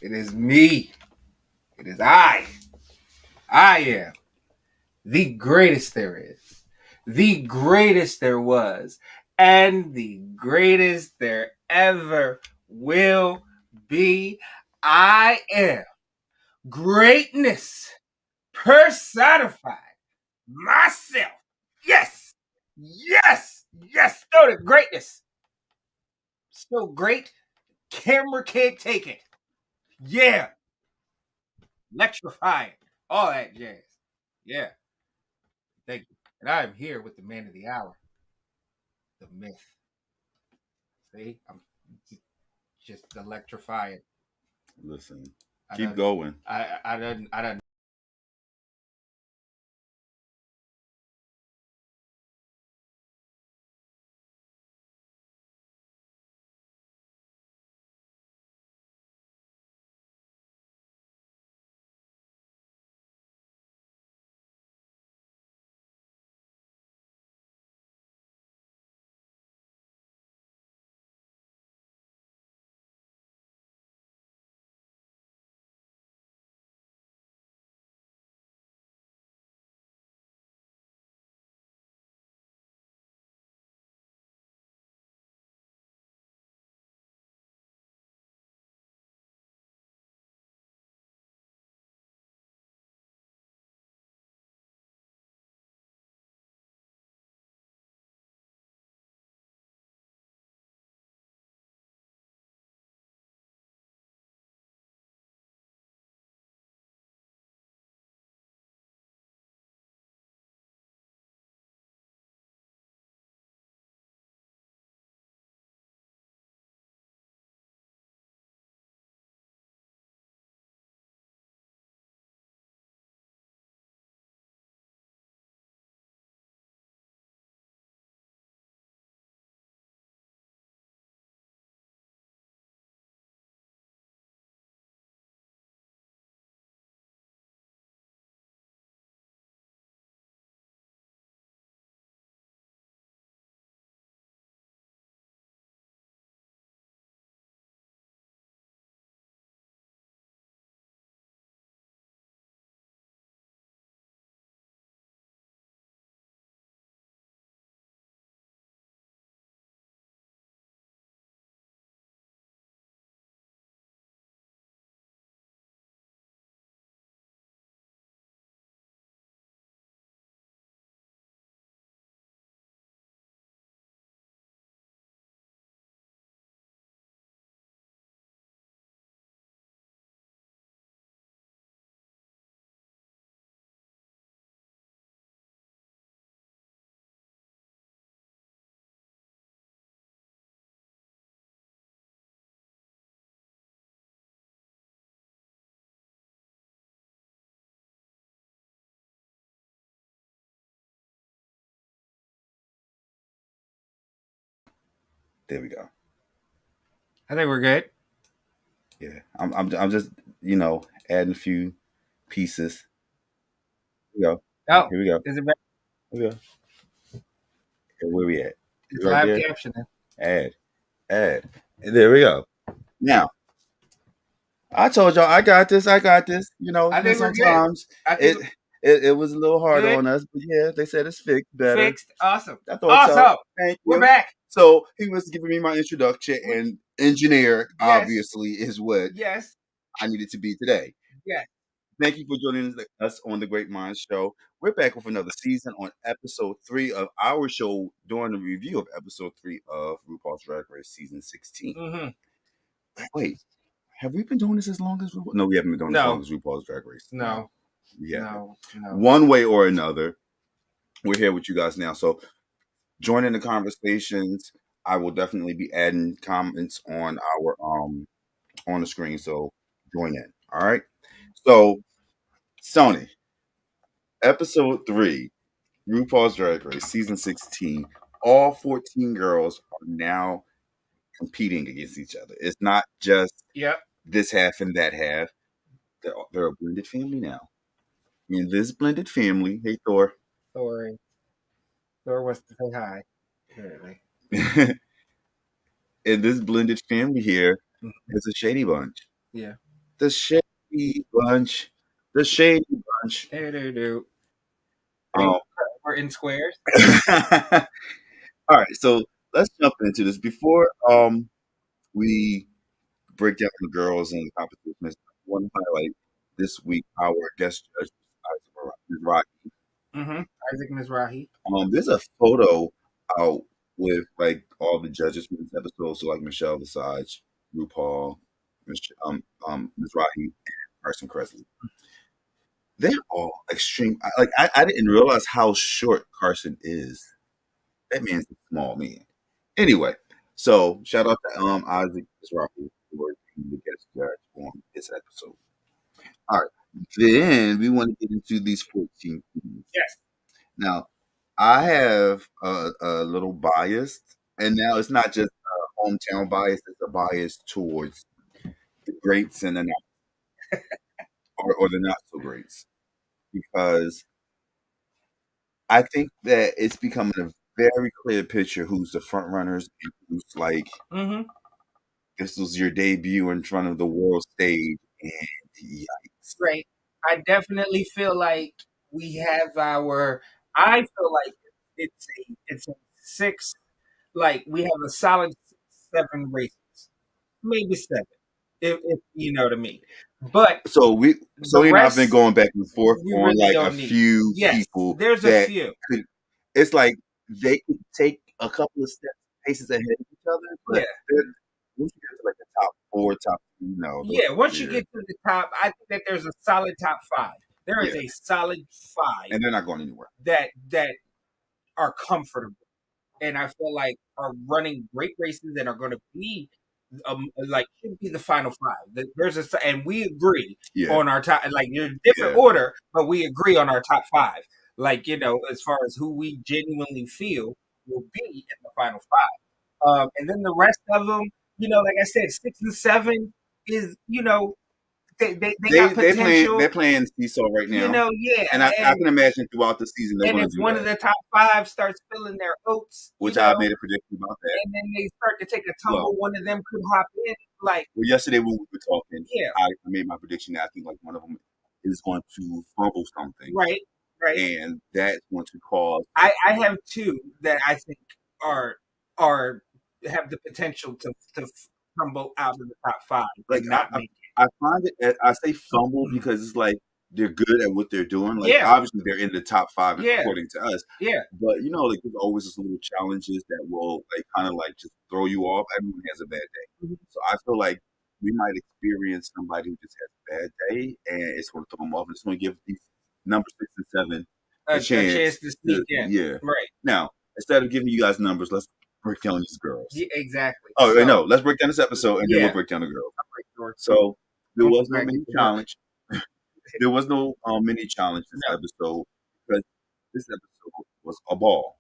It is me. It is I. I am the greatest there is, the greatest there was, and the greatest there ever will be. I am greatness personified. Myself. Yes. Yes. Yes. Still the greatness. Still great. Camera can't take it. Yeah. Electrifying. All that jazz. Yeah. Thank you. And I am here with the man of the hour, the myth. See, I'm just electrifying. Listen, I keep done, going. I done. There we go. I think we're good. Yeah, I'm just adding a few pieces. Here we go. Oh, Here we go. is it back? Here we go. Okay, where we at? It's Right live there. captioning. Add, add. And there we go. Now I told y'all I got this. I got this. I think we're good. Sometimes I it think it was a little hard good. on us, but yeah, they said it's fixed better. Fixed. Awesome. I thought so. Awesome. Thank We're you. back. So he was giving me my introduction, and engineer Yes. obviously is what Yes. I needed to be today. Yes. Thank you for joining us on the GreatMines Show. We're back with another season on episode 3 of our show, doing a review of episode 3 of RuPaul's Drag Race season 16. Mm-hmm. Wait, have we been doing this as long as RuPaul? No, we haven't been doing this as long as RuPaul's Drag Race. No. We haven't. No. One way or another, we're here with you guys now. So join in the conversations. I will definitely be adding comments on the screen. So join in. All right. So Sony, episode 3, RuPaul's Drag Race, season 16. All 14 girls are now competing against each other. It's not just Yep. this half and that half. They're a blended family now. In this blended family, hey Thor, Sorry. Thor wants to say hi. Apparently. in this blended family here, Mhm. It's a shady bunch. Yeah. The shady bunch. The shady bunch. Do. Um, We're in squares. all right, so let's jump into this. Before we break down the girls and the competition, I want to highlight this week our guest judge, Ms. Rocky. Mm-hmm. Isaac Mizrahi. There's a photo out with like all the judges from this episode, so like Michelle Visage, RuPaul, Ms. Rahi, and Carson Kressley. They're all extreme. I didn't realize how short Carson is. That man's a small man. Anyway, so shout out to Isaac Mizrahi for being the guest judge on this episode. All right, then we want to get into these 14 teams. Yes. Now, I have a little bias, and now it's not just a hometown bias; it's a bias towards the greats and the not, or the not so greats, because I think that it's becoming a very clear picture who's the front runners and who's like Mm-hmm. this was your debut in front of the world stage, and yikes. Right. I definitely feel like we have our. I feel like it's a six. Like we have a solid 7 races, maybe 7, if you know what I mean. But So the he and I've been rest going back and forth we on really like a don't need. few Yes, people there's a that few. could. It's like they could take a couple of steps, paces ahead of each other, but Yeah, once you get to like the top 4, top 3, no, those yeah. Once you yeah, get to the top, I think that there's a solid top 5. There is yeah, a solid 5 and they're not going anywhere. that are comfortable, and I feel like are running great races and are going to be like should be the final 5. There's and we agree Yeah, on our top, like you're different yeah. order, but we agree on our top 5. Like as far as who we genuinely feel will be in the final 5. And then the rest of them, like I said, 6 and 7 is they got They're potential. playing seesaw right now, Yeah, and I can imagine throughout the season they're and going if to do one of that. the top 5 starts filling their oats, Which I made a prediction about that. and then they start to take a Well, tumble, one of them could hop in. Like, yesterday when we were talking, yeah, I made my prediction that I think like one of them is going to fumble something, right, right. and that's going to cause. I have 2 that I think are are have the potential to tumble out of the top 5 Like and not make I find it. I say fumble it. because it's like they're good at what they're doing. Like Yeah, obviously they're in the top 5 yeah, according to us, yeah. but like there's always this little challenges that will like kind of like just throw you off. Everyone has a bad day, Mhm. so I feel like we might experience somebody who just has a bad day, and it's going to throw them off. It's going to give these number 6 and 7 a A chance chance to to sneak in, yeah. right? Now instead of giving you guys numbers, let's break down these girls. Yeah, exactly. Oh wait, no, So, let's break down this episode and then we'll yeah, break down the girls. right, George. So there Uncle was no Greg mini get to work. challenge. There was no mini challenge this No, episode because this episode was a ball,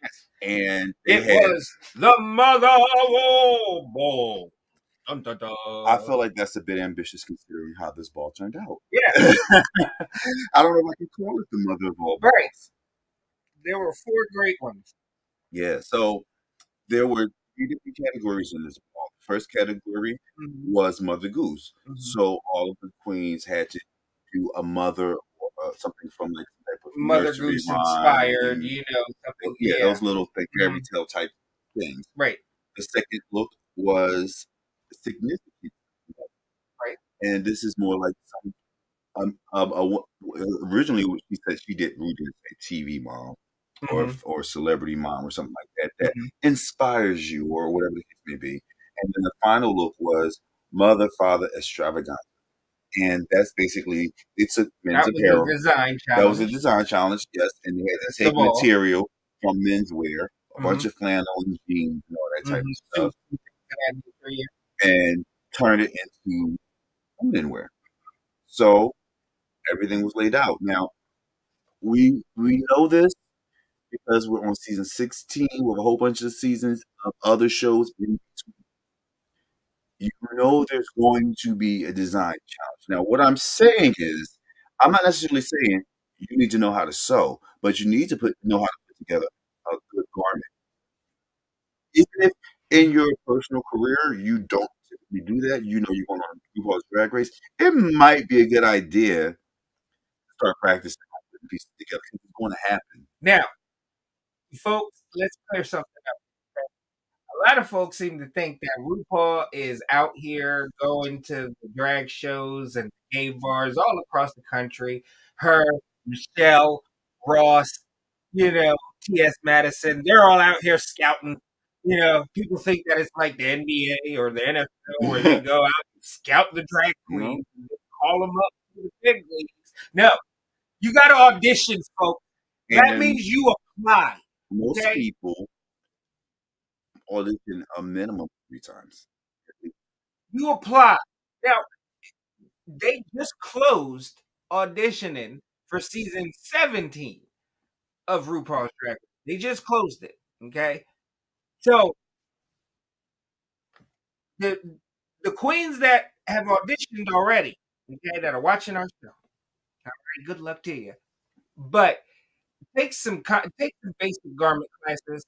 yes, and they it had. was the mother of all balls. Dun, dun, dun. I feel like that's a bit ambitious considering how this ball turned out. Yeah, I don't know if I can call it the mother of all right. balls. There were 4 great ones. Yeah, so there were 3 different categories in this ball. The first category Mhm, was Mother Goose. mhm. So all of the queens had to do a mother or something from like some type of Mother nursery Goose inspired, rhyme. something. Yeah, Yeah, those little like fairy mhm, tale type things. right, The second look was significant, right. and this is more like some originally she said she did a TV mom Hmm. or celebrity mom or something like that that Hmm. inspires you or whatever the case may be. And then the final look was mother father extravaganza, and that's basically it's a men's That was the apparel. design That was a challenge. design challenge, yes, and they had That's to the take ball. material from menswear, a bunch Hmm. of flannel and jeans and all that type of stuff, Suits and things of that nature, yeah. and turn it into feminine wear. So everything was laid out. Now we know this because we're on season 16 with a whole bunch of seasons of other shows. You know there's going to be a design challenge. Now, what I'm saying is, I'm not necessarily saying you need to know how to sew, but you need to know how to put together a good garment. Even if in your personal career you don't you do that, you know you're going on RuPaul's Drag Race. It might be a good idea to start practicing putting pieces together. It's going to happen. Now, folks, let's clear something up. A lot of folks seem to think that RuPaul is out here going to the drag shows and gay bars all across the country. Her, Michelle, Ross, T.S. Madison, they're all out here scouting. People think that it's like the NBA or the NFL where they go out and scout the drag No, queens and call them up to the big leagues. No, you got to audition, folks. That and means you apply. most Okay, people audition a minimum of 3 times. you apply. Now, they just closed auditioning for season 17 of RuPaul's Drag Race. They just closed it. Okay. So the the queens that have auditioned already, okay, that are watching our show, all right, good luck to you. But take some basic garment classes.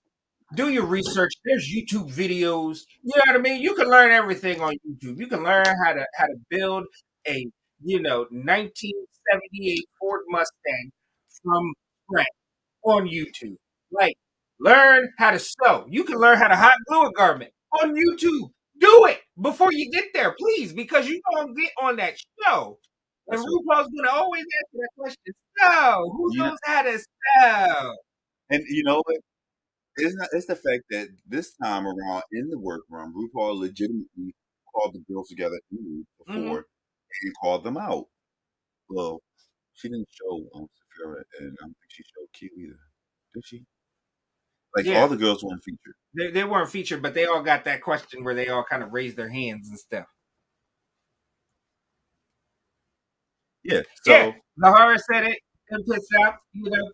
Do your research. There's YouTube videos. You know what I mean? You can learn everything on YouTube. You can learn how to build a 1978 Ford Mustang from scratch on YouTube. Like, learn how to sew. You can learn how to hot glue a garment on YouTube. Do it before you get there, please, because you're gonna get on that show. And That's what RuPaul's gonna always ask you that question. So, who you know, knows how to sew? and you know what? It's not. It's the fact that this time around in the workroom, RuPaul legitimately called the girls together in the week Mm-hmm. before and called them out. Well, she didn't show Saphira, and I don't think she showed Q either. Did she? Like all Yeah, the girls weren't featured. they weren't featured, but they all got that question where they all kind of raised their hands and stuff. Yeah. Yeah, So Zahara said it and puts out.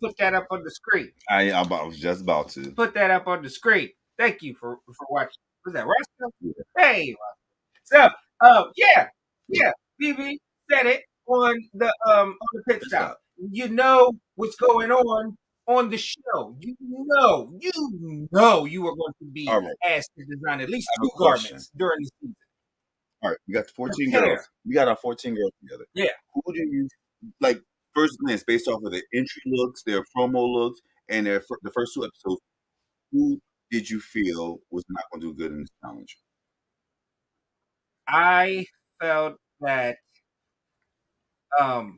Put that up on the screen. I was just about to. Put that up on the screen. Thank you for watching. Was that Roscoe? Yeah. Hey, so yeah, yeah. BB said it on the pit Good stop. stop. You know what's going on the show. You are going to be All right. asked to design at least I have two a question. garments during the season. All right, we got the 14 Prepare. girls. We got our 14 girls together. Yeah. Who do you like? First glance, based off of their entry looks, their promo looks, and the first 2 episodes, who did you feel was not going to do good in this challenge? I felt that um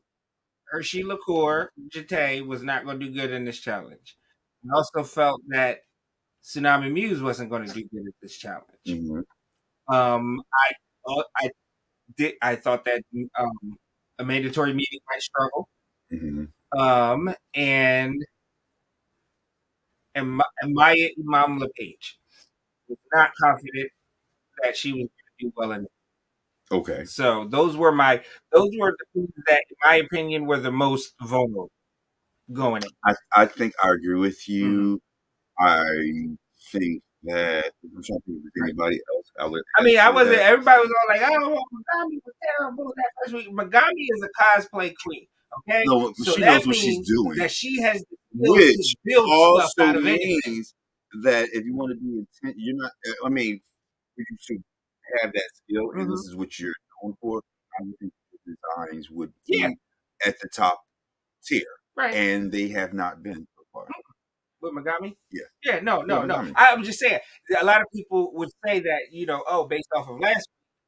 Hershey Liqueur Jate was not going to do good in this challenge. I also felt that Tsunami Muse wasn't going to do good at this challenge. Mm-hmm. I thought that a mandatory meeting might struggle. Mm-hmm. And Maya Imam LePage was not confident that she was going to do well in it. Okay. So those were the things that, in my opinion, were the most vulnerable going in. I think I agree with Mm-hmm. you. I think that I'm trying to think if there's Right. anybody else I would I add mean, I to wasn't. that. Everybody was all like, "Oh, Magami was terrible that first week." Magami is a cosplay queen, okay? No, So she knows that what she's means doing, that she has the skills to which build stuff also out of anything. means that if you want to be intent, you're not. I mean, you should have that skill, and Hmm. this is what you're known for. I would think the designs would Yeah, be at the top tier, right. and they have not been so far. With Magami. Yeah, Yeah, no, yeah, no, no. Megami. I'm just saying. A lot of people would say that oh, based off of last,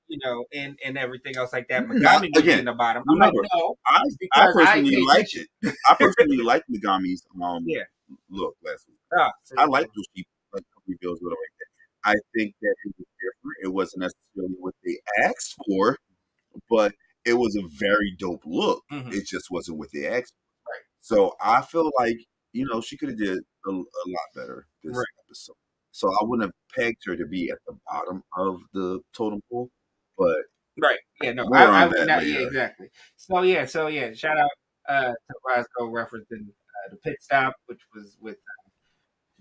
and everything else like that, Now, Magami would be again, in the bottom. I'm like, remember, no, I because I personally pay liked attention. it. I personally liked Megami's Yeah. look last week. So, I liked those she like reveals with her like that. I think that it was different. It wasn't necessarily what they asked for, but it was a very dope look. mhm, It just wasn't what they asked for. right, So I feel like she could have did a lot better this right. episode. So I wouldn't have pegged her to be at the bottom of the totem pole, but Right. Yeah, no, more I on would that not. Yeah, later. exactly. So yeah. Shout out to Roscoe referencing the pit stop, which was with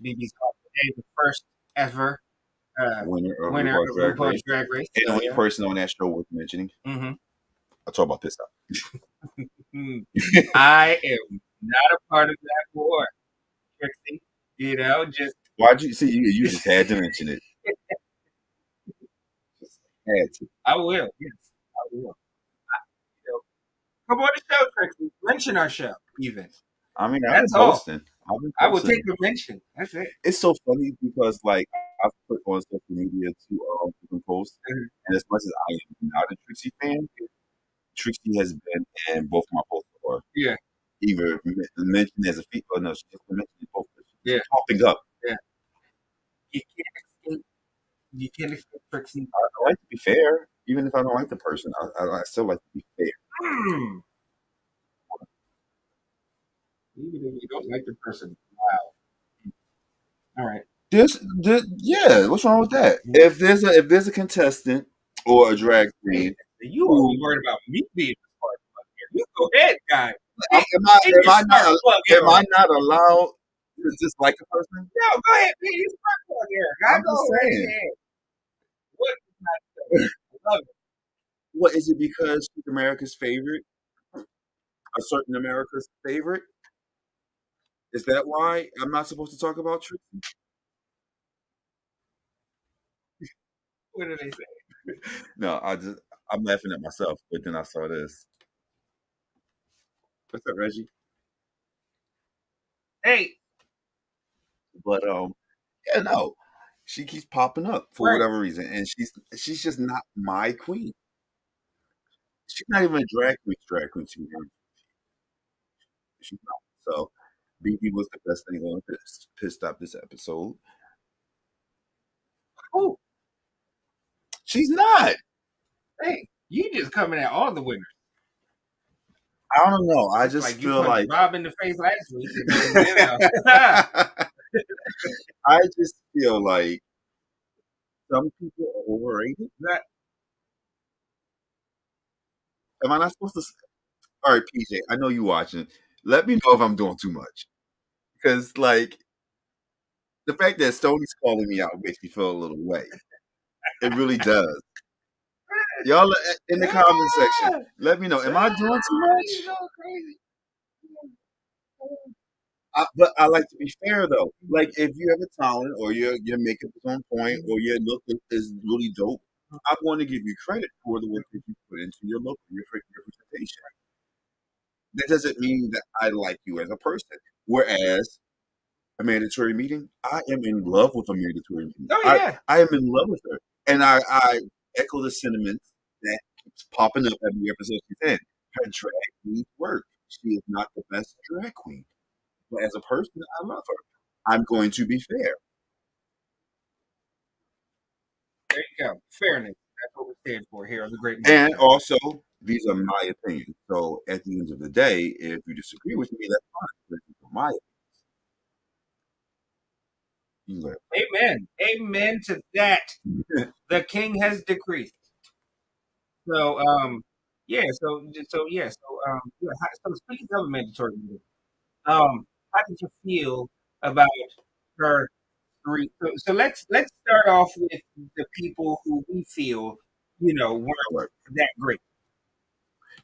BB's Call Today, the first ever Winner of winner RuPaul's of Drag RuPaul's Race, Drag Race. and the So only yeah. person on that show worth mentioning. Hmm. I'll talk about this I am not a part of that war, Trixie. Just Why'd you see? You just had to mention it. Had to. I will. Yes, I will. You know, come on the show, Trixie. Mention our show, even. I mean, I've been That's all. posting. I've been I will take posting. a mention. That's it. It's so funny because like I've put on social media to different posts, Mhm. and as much as I am not a Trixie fan, Trixie has been in both my posts, or Yeah, either mentioned as a female. Or no, she just been mentioned in both. She's yeah, popping up. yeah. You can't escape. You can't escape Trixie. I like to be fair, even if I don't like the person. I still like to be fair. Hmm. Even if you don't like the person. Wow. All right. Yeah. What's wrong with that? Mhm. If there's a contestant or a drag Hey, queen you always who worried about me being the spark plug here. You go ahead, guy. am, Hey, am I be am your I spark not plug am hero. I not allowed to dislike a person? No, go ahead. Be your spark plug hero. I I'm go just right saying. ahead. What is not so? I love it. What is it because she's America's favorite? A certain America's favorite? Is that why I'm not supposed to talk about Trixie? What do they say? No, I'm laughing at myself, but then I saw this. What's up, Reggie? Hey, But yeah, no. She keeps popping up for right. whatever reason, and she's just not my queen. She's not even a drag queen. Drag queen, she's not. So, BB was the best thing on Pit Stop this episode. Oh, She's not. hey, you just coming at all the winners. I don't know. I Just just like you feel punched like Rob in the face last week, and then you know. I just feel like some people are overrated. that, Am I not supposed to? All right, PJ. I know you watching. Let me know if I'm doing too much because, like, the fact that Stoney's calling me out makes me feel a little way. It really does. Y'all in the comment section, ah, let me know. Am I doing too much? you go crazy. But I like to be fair though. Like if you have a talent or your makeup is on point or your look is really dope, I'm going to give you credit for the work that you put into your look, your presentation. That doesn't mean that I like you as a person. Whereas a mandatory meeting, I am in love with a mandatory meeting. Oh I yeah, I am in love with her, and I echo the sentiments that keeps popping up every episode she's in. Her drag needs work. She is not the best drag queen, but as a person, I love her. I'm going to be fair. there you go. Fairness. That's what we're stand for here on the Great Minds And Show. also, these are my opinions. So at the end of the day, if you disagree with me, that's fine. But these are my opinions. Amen. Amen to that. The King has decreed. So yeah. So speaking of a mandatory meeting, how did you feel about her three? So let's start off with the people who we feel weren't All right. that great.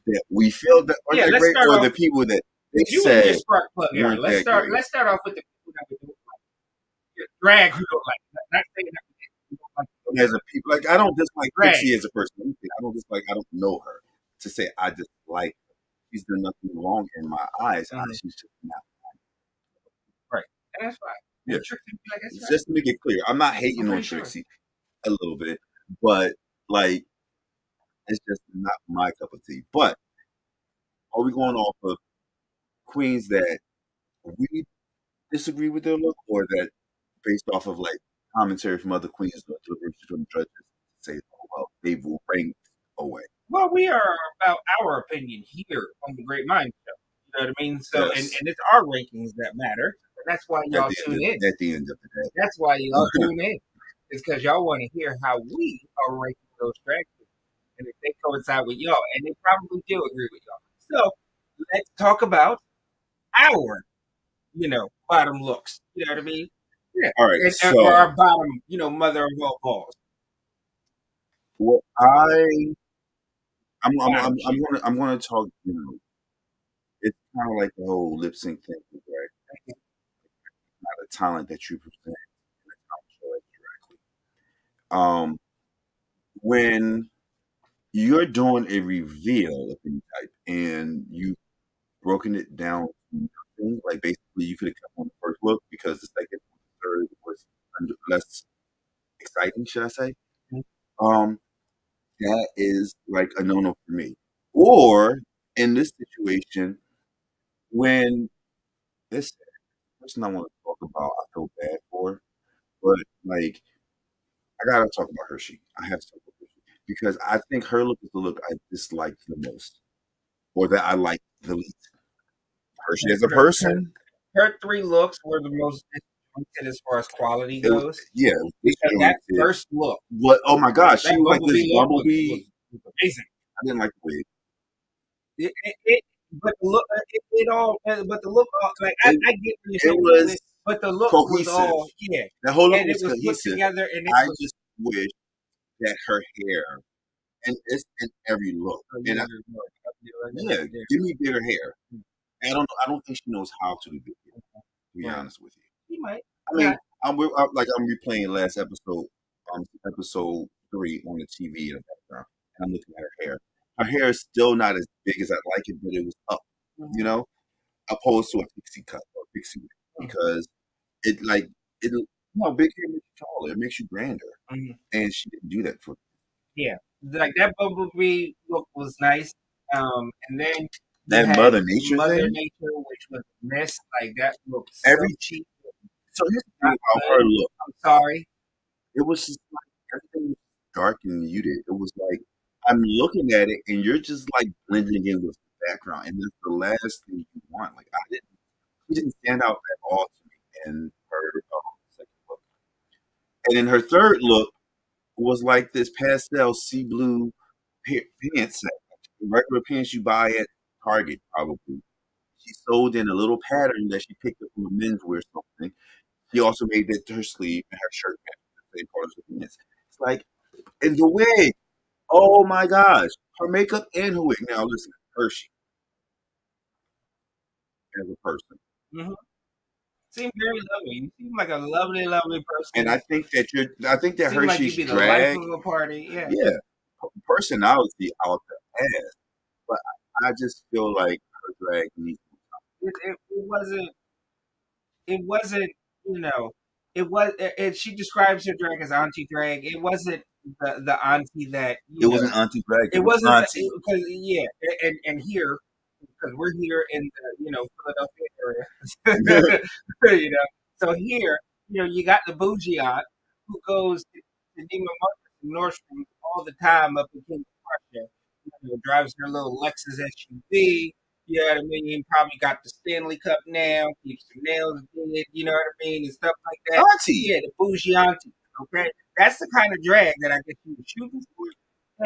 That we feel that aren't Yeah, that let's great, start or off the people that they with you and your said spark plug era. weren't Let's that start. great. Let's start off with the people that we don't like. Drag who don't like. Not saying that we don't like As a people, like I don't dislike drag. Trixie as a person. I don't dislike. I don't know her to say I dislike. She's done nothing wrong in my eyes. Mhm. She's just not. Right, and that's fine. Yeah, And Trixie be like, that's right. just to make it clear, I'm not I'm hating on pretty sure. Trixie a little bit, but like it's just not my cup of tea. But are we going off of queens that we disagree with their look, or that based off of like commentary from other queens or delivery from judges say, oh, well, they will rank away. Well, we are about our opinion here on the Great Mind Show. You know what I mean? So, Yes, and it's our rankings that matter. And that's why at y'all the end tune in. at the end of the That's why y'all tune in. It's because y'all want to hear how we are ranking those tracks. And if they coincide with y'all, and they probably do agree with y'all. So let's talk about our, bottom looks. You know what I mean? Yeah. All right, Or so our bottom, mother of all balls. what Bottom chick. I'm gonna talk. It's kind of like the whole lip sync thing, right? Not a talent that you present in a talent show as directly. when you're doing a reveal of any type and you've broken it down to nothing, like basically you could have kept on the first look because the second and third was less exciting, should I say? Um, that is like a no-no for me. Or in this situation, when this person I want to talk about, I feel bad for, but like I gotta talk about Hershey. I have to talk about Hershey because I think her look is the look I dislike the most, or that I like the least. Hershey as a person, Her three looks were the most disjointed as far as quality it was, goes. yeah, it was Because that disjointed. first look, What? Oh my gosh, she that was like this bumblebee look bumblebee. was amazing. I didn't like the wig. But the look, it all, but the look, like It I get what you're it saying with the was wig, but the look was cohesive. all yeah, That whole look and it was was put cohesive. together, and it I was. just wish that her hair, and it's in every look. Oh, And I, yeah, yeah. give me bigger hair. And I don't think she knows how to do big hair. To be Right. honest with you, He might. I mean, I'm replaying last episode, episode 3 on the TV in the background, and I'm looking at her hair. Her hair is still not as big as I like it, but it was up, you know, opposed to a pixie cut or pixie wig, because it like it. No, big hair makes you taller. It makes you grander, and she didn't do that for. Yeah, like that bumblebee look was nice. And then you That had Mother Nature Mother thing. Nature, which was a mess. Like that looked so Every cheap. so here's the thing Not about good. her look. I'm sorry. It was just like everything was dark and muted. It was like I'm looking at it and you're just like blending in with the background, and that's the last thing you want. Like she didn't stand out at all to me in her second look. And in her third look was like this pastel sea blue pants set, regular pants you buy at Target probably. She sewed in a little pattern that she picked up from a menswear something. She also made that her sleeve and her shirt match the same colors of the pants. It's like, and the wig. Oh my gosh, her makeup and her wig. Now listen, Hershey as a person, Mm-hmm. Seemed very lovely. You seem like a lovely, lovely and person. I think that Seem like Hershey's you'd be the life drag, of a party. Yeah. yeah, personality out the ass. But I just feel like her drag needs. It wasn't. It wasn't. You know. It was. She describes her drag as auntie drag. It wasn't the auntie that It wasn't auntie drag. It It was wasn't auntie. because yeah, and here because we're here in the Philadelphia area, you know. So here, you got the bougie aunt who goes to Neiman Marcus and Nordstrom all the time up in King of Prussia. Drives her little Lexus SUV. You know what I mean? Probably got the Stanley Cup now, keeps her nails did, you know what I mean, and stuff like that. Auntie. Yeah, the bougie auntie. Okay, that's the kind of drag that I guess you were shooting for,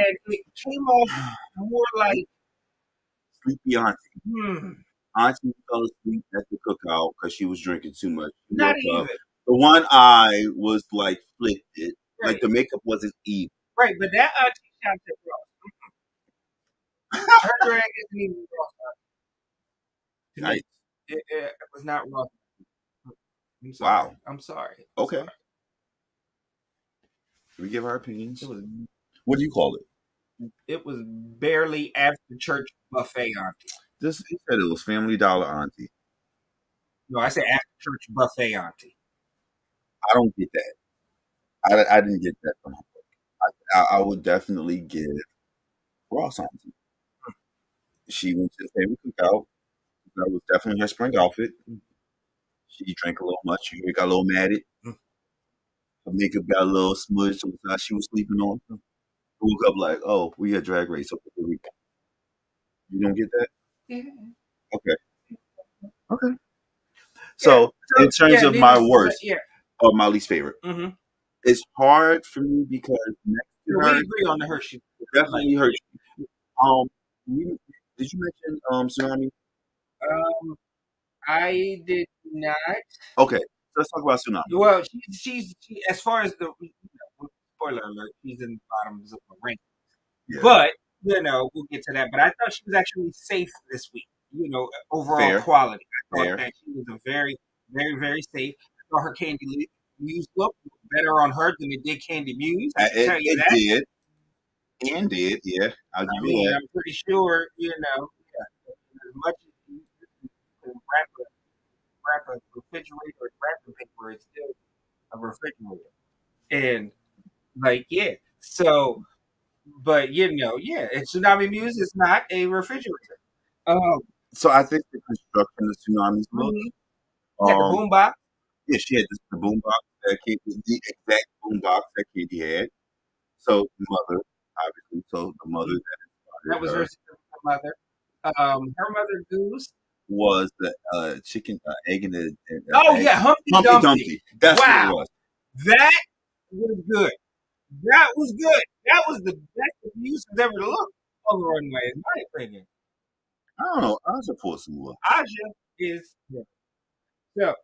and it came off more like, Sleepy auntie. hmm, Auntie fell asleep at the cookout because she was drinking too much. She not woke up. even The one eye was like flicked. Like right, the makeup wasn't even. right. But that auntie shot at Ross. Her drag isn't even Ross to me. Yikes. It was not Ross. I'm sorry. Wow. I'm sorry. Okay. Sorry. We give our opinions. It was What do you call it? it was barely after church buffet auntie. This he said it was Family Dollar auntie. No, I said after church buffet auntie. I don't get that. I didn't get that from her. I would definitely give Ross auntie. She went to the family cookout. That was definitely her spring outfit. She drank a little much. She got a little mad at. Her makeup got a little smudged on the side she was sleeping on. Woke up like, oh, we had drag race over the weekend. You don't get that? Yeah. Okay. Okay. Yeah. So, in terms of my needless to say, worst yeah. or my least favorite, Mm-hmm. it's hard for me because next to We her, agree on the Hershey. definitely hurt. Um, did you mention tsunami? Um, I did not. Okay, so let's talk about tsunami. Well, she as far as spoiler alert, she's in the bottoms of the rank. Yeah. But we'll get to that. But I thought she was actually safe this week. Overall Fair. quality. I thought Fair. that she was a very, very, very safe. I thought her Candy Muse look better on her than it did Candy Muse. I can tell you It that. did. And did, yeah, I'll give I you mean, that. I'm pretty sure, yeah, as much as you can wrap a refrigerator or wrapping paper, it's still a refrigerator. And like, yeah. So, but yeah, it's Tsunami Muse is not a refrigerator. Um, So I think the construction of Tsunami's look, mhm. You got the um, boombox. yeah, she had the boombox that Katie, the exact boombox that Katie had. So the mother, obviously, so the mother Mhm. that That was inspired her her significant mother. Her mother Goose. was the chicken egg and the Oh egg yeah, Humpty Humpty Dumpty. Dumpty. That's what it Wow, was. that was good. That was good. That was the best use of ever looked on the runway, in my opinion. I don't know. I should pull some more. Aja is yeah. So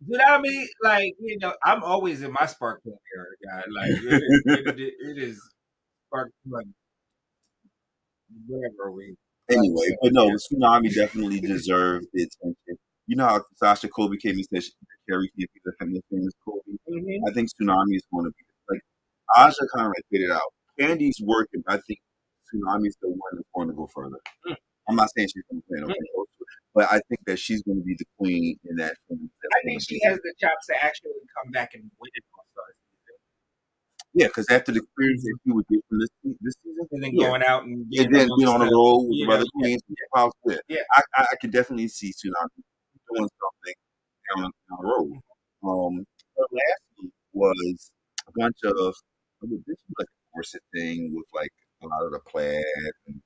Tsunami, like I'm always in my spark plug era, guy. Like it is spark plug whatever we like. Anyway, So but no, yeah. the Tsunami definitely deserved the attention. You know how Sasha Kobe came and said Carrie can't be the famous Kobe? Hmm. I think Tsunami is going to be like Aja kind of like hit it out. Candy's working. I think Tsunami's the one that's going to go further. I'm not saying she's going to play no close to it, but I think that she's going to be the queen in that film. That's I going think to she be has the chops to actually come back and win it All Stars yeah, because after the experience that season. she would get from this season, And then yeah, going out and and being then being amongst on the the, road with the other yeah, queens, house, yeah, yeah. I could definitely see Tsunami doing something down the road. Her last week was a bunch of this was like a corset thing with like a lot of the plaid and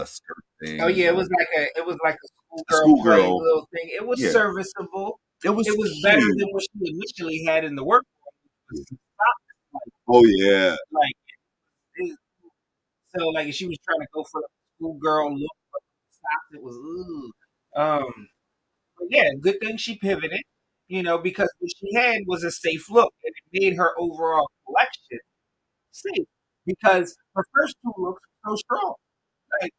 skirt Oh thing, yeah, it was like a a schoolgirl play schoolgirl, little thing. It was yeah, serviceable. it was It was better cute. than what she initially had in the work. Oh yeah, Like it, so like if she was trying to go for a schoolgirl look, but stopped. It was ooh. But yeah, good thing she pivoted. Because what she had was a safe look, and it made her overall collection safe. Because her first two looks were so strong. Like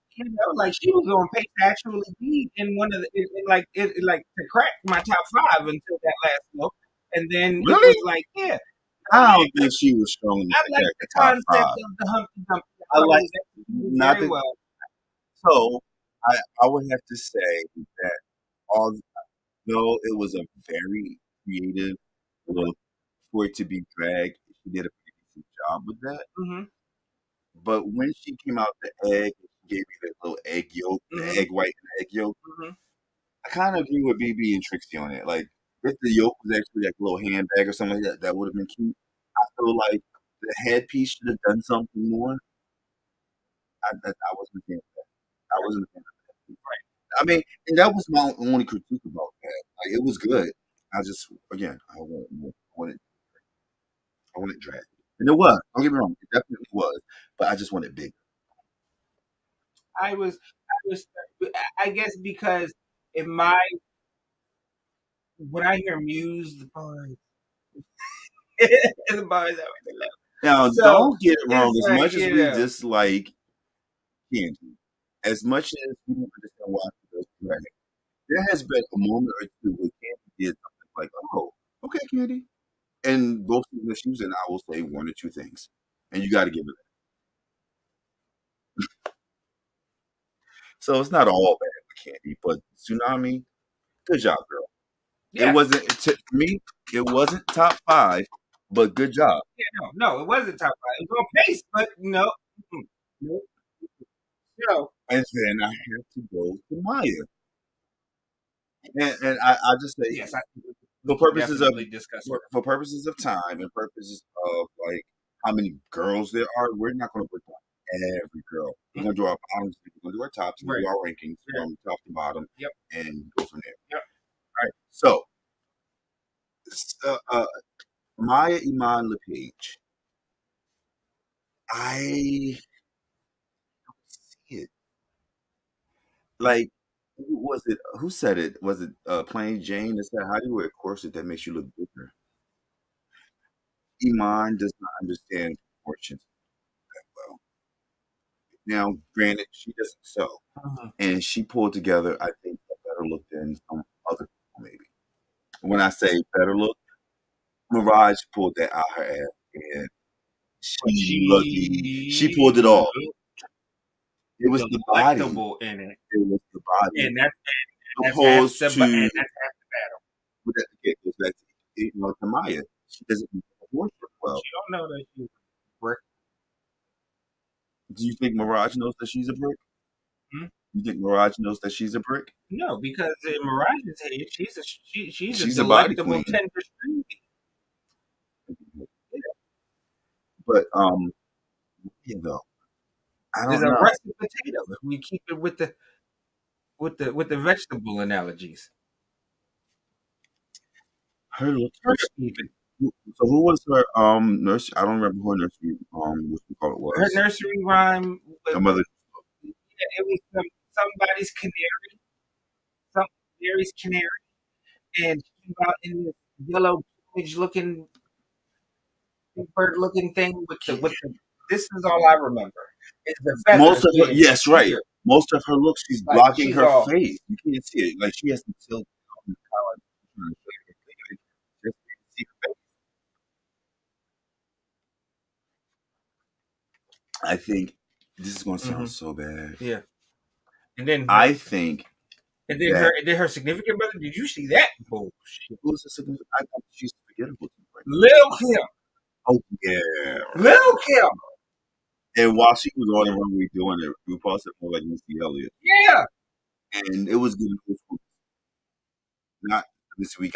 she was on pace to actually be in one of the like to crack my top five until that last look, and then it was really? like, yeah, I don't think she was strong enough I to like crack the the top concept five. of the Humpty Dumpty. I I thought it like was executed not very the well. so I would have to say that although it was a very creative look for it to be drag, she did a pretty decent job with that. Hmm. But when she came out the egg, she gave me that little egg yolk, the Hmm. egg white and egg yolk. Hmm. I kind of agree with BB and Trixie on it. Like if the yolk was actually like a little handbag or something like that, that would have been cute. I feel like the headpiece should have done something more. I wasn't a fan of that. I wasn't a fan of that. I mean, and that was my only critique about that. Like, it was good. I just, again, I wanted more. I wanted drag, and it was. Don't get me wrong, it definitely was. But I just wanted big. I was, I guess because in my when I hear Muse, the boys, the boys are really low. Now, So don't get it wrong. it's As like much as we dislike Candy, as much as we don't understand why she does drag, there has been a moment or two where Candy did something like, "Oh, okay, Candy," and both of the shoes, and I will say one or two things, and you got to give it. So it's not all bad with Candy, but Tsunami, good job, girl. It yeah, wasn't for me. It wasn't top five, but good job. yeah, no, it wasn't top five. It was on pace, but no, no, no. And then I have to go to Maya, and I just say Yes, we for can purposes of definitely discuss her. for purposes of time and purposes of like how many girls there are, we're not going to break down every girl. We're going to do our bottoms, we're going to do our tops, we're Right. going to do our rankings Yeah. from top to bottom, Yep. and go from there. Yep. All right. So, Maya Iman LePage, I see it. Like, who was it? Who said it? Was it Plain Jane that said, "How do you wear a corset that makes you look bigger?" Iman does not understand proportions well. Now, granted, she doesn't sew, Mhm. and she pulled together, I think, a better look than some other people, maybe. When I say better look, Mirage pulled that out her ass, and She pulled it off. It was the body. Delectable in it, It was the body. and that's Opposed half to the battle. with that, it goes back to Maya. She doesn't worship well. She don't know that she's a brick. Do you think Mirage knows that she's a brick? Hmm? You think Mirage knows that she's a brick? No, because in Mirage's head, she's a a body delectable queen. tender string. But you know, I There's don't a know. russet potato. If we keep it with the vegetable analogies. Her look. Even So who was her nurse? I don't remember who her nursery what you call it was. her nursery rhyme. Her mother. Yeah, it was somebody's canary, some canary's canary, and she came out in this yellow plumage looking bird looking thing with the. This is all I remember. It's the feathers. Most of her, being yes, right. here. Most of her looks, she's Like, blocking she's her all- face. You can't see it. Like she has to tilt. Just see her face. I think this is going to sound so bad. Yeah, and then I think and then that her significant brother. Did you see that bullshit? who's a significant? I thought she's forgettable. Right? Lil Kim. Oh yeah. Lil Kim. And while she was on the runway doing it, RuPaul said more like Missy Elliott. Yeah. And it was good. Not this week.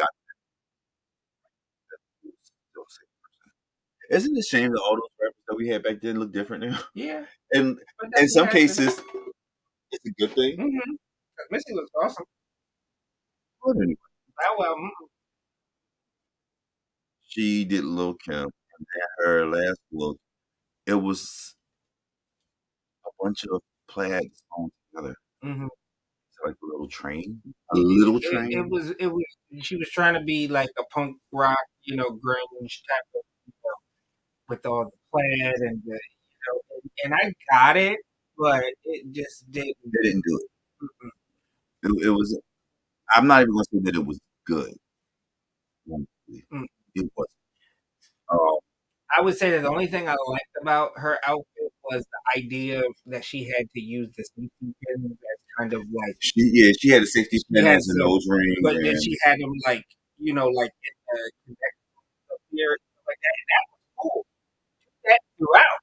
Isn't it a shame that all those rappers that we had back then look different now? Yeah. And in some cases, it's a good thing. Mm-hmm. Missy looks awesome. But anyway, Well, she did Lil Kim, and then her last look, it was a bunch of plaids sewn together. mm-hmm. It's like a little train. A little train. It was. She was trying to be like a punk rock, grunge type of, with all the plaid and the, and I got it, but it just didn't. They didn't do it. It was. I'm not even going to say that it was good. It was. I would say that the only thing I liked about her outfit was the idea that she had to use the safety pin as kind of like she had a safety pin as a nose ring, but then she had them like in the connection up here and stuff like that, and that was cool. That throughout.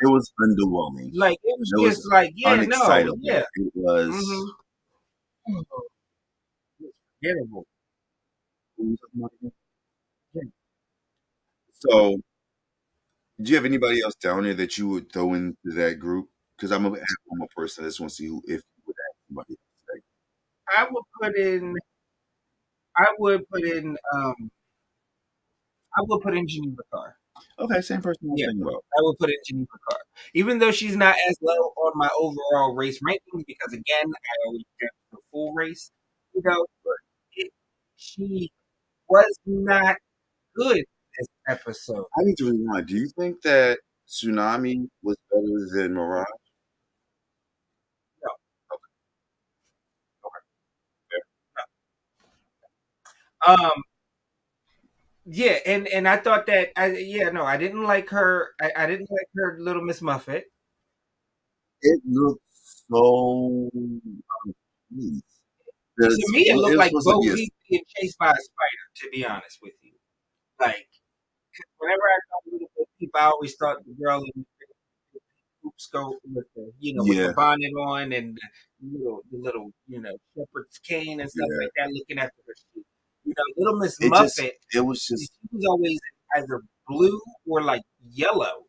It was underwhelming. Like it was just like unexcitable. Yeah. It was. Forgettable. So, do you have anybody else down there that you would throw into that group? Because I'm one more person. I just want to see if you would have somebody else. I would put in. I would put in Geneva Carr. Okay, same person I was thinking about. I would put in Geneva Carr, even though she's not as low on my overall race rankings because again, I always get the full race. But she was not good this episode. I need to rewind. Do you think that Tsunami was better than Mirage? No. Okay. Yeah, and I thought that I didn't like her. I didn't like her Little Miss Muffet. It looked so. To me, it looked like Bo Peep being chased by a spider. To be honest with you, like whenever I saw Little Bo Peep, I always thought the girl in the hoop skirt with the with the bonnet on and the little shepherd's cane and stuff like that, looking after her sheep. Little Miss Muffet. It was just. She was always either blue or like yellow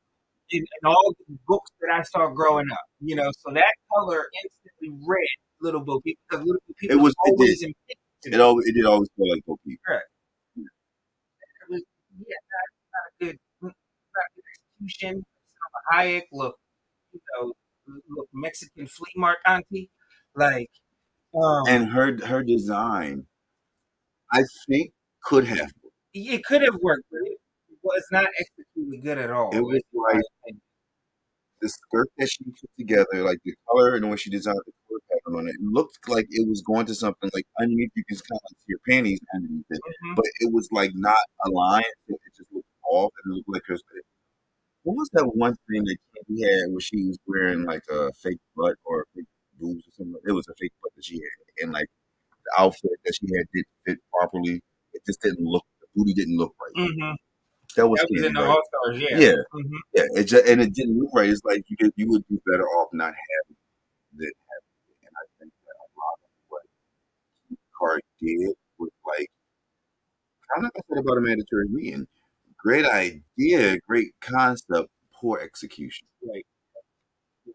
in all the books that I saw growing up. So that color instantly read Little Bo Peep because Little Bo Peep was always in pink. It did always feel like Bo Peep. Correct. It was not a good execution. Salma Hayek look Mexican flea market auntie, like. And her design, I think, could have. It could have worked, but it was not executed good at all. It was like the skirt that she put together, like the color and the way she designed the color pattern on it. It looked like it was going to something like underneath. You can kind of see your panties underneath it, but it was like not aligned. So it just looked off and it looked like her. What was that one thing that Candy had where she was wearing like a fake butt or fake boobs or something? It was a fake butt that she had, and like the outfit that she had didn't fit properly. It just didn't look. The booty didn't look right. Mm-hmm. That was That was in Candy, the right? All Stars, yeah. Yeah, Mm-hmm. yeah. It just, and it didn't look right. It's like you would be better off not having than having it. And I think that a lot of what Card did was like kind of like I said about a mandatory meeting. Great idea, great concept, poor execution. Right. Yeah.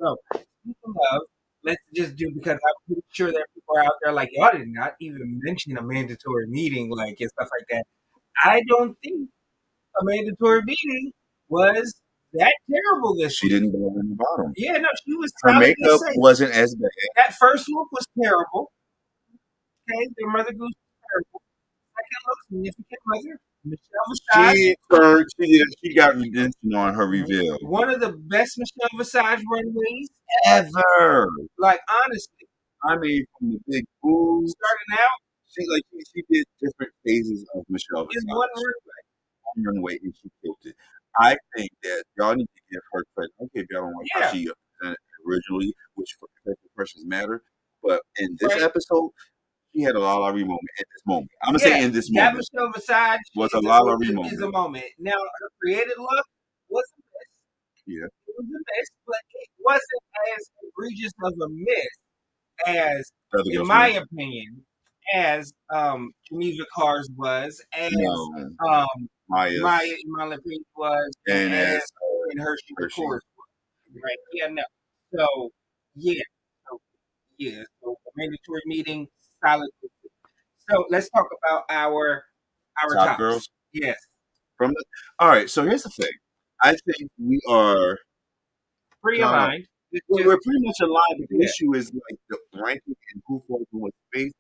So, speaking of, let's just do because I'm pretty sure that people are out there like y'all did not even mention a mandatory meeting, like and stuff like that. I don't think a mandatory meeting was that terrible this She week. didn't belong in the bottom. Yeah, no, she was Her solidly makeup safe. wasn't as bad. That first look was terrible. Okay, their Mother Goose was terrible. Second look, significant mother, Michelle Visage. She got redemption on her reveal. One of the best Michelle Visage runways Ever. Like honestly, I mean, from the big boobs, starting out she did different phases of Michelle in Visage. one runway. One runway, and she killed it. I think that y'all need to give her credit. Okay, if y'all don't like how she presented originally, which for pressures matter, but in this episode, she had a La La moment at this moment. I'm gonna say in this that moment. Michelle Visage Was a La La moment. is a moment. Now her created look was a miss. Yeah. It was a miss, but it wasn't as egregious of a miss as, in my opinion, as Geneva Cars was, as Maya Malaprise was, and as Hershey Course was. Right? Yeah, no. So yeah, so yeah, so a mandatory meeting, solid. So let's talk about our top tops. girls. Yes. All right. So here's the thing. I think we are pretty aligned. We're pretty much aligned. But the issue is like the ranking and who falls in what space.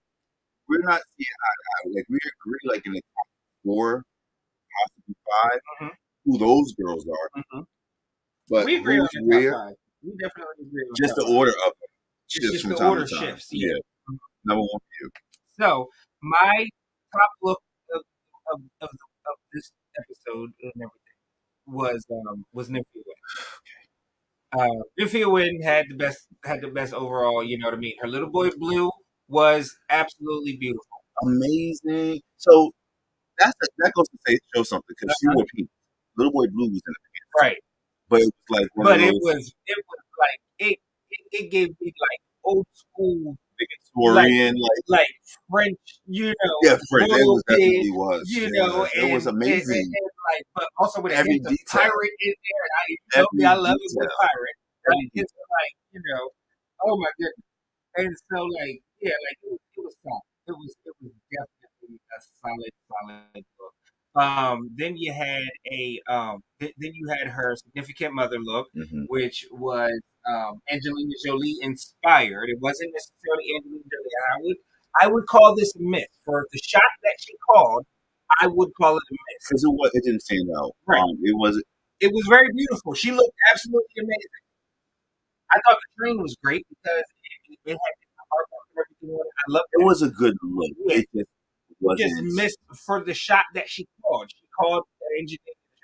We're not seeing eye to eye. Like we agree, like in the top 4, possibly 5, who those girls are. But we agree on the top 5. We definitely agree on just the order of them. Just the order shifts. Yeah. Number 1 for you. So my top look of this episode and everything was Nymphia Wynn. Nymphia Wynn had the best overall. You know what I mean? Her Little Boy Blue was absolutely beautiful, amazing. So that goes to show something because she wore pink. Little Boy Blue was in the pants, right? But it was like one of those. It was like it gave me like old school Victorian, like French, you know. Yeah, French. It definitely was. You know, it was amazing. And like, but also with a every hint of pirate in there. And I love it with pirate. Like, it's like, you know, oh my goodness. And so like, yeah, like it was solid. It was definitely a solid book. Then you had then you had her significant mother look, which was Angelina Jolie inspired. It wasn't necessarily Angelina Jolie. I would call this a miss for the shot that she called. I would call it a miss because it didn't stand out. Right. It was very beautiful. She looked absolutely amazing. I thought the train was great because it had everything on it. I loved it. It was a good look. Yeah. It wasn't. Just missed for the shot that she called. She called Angelina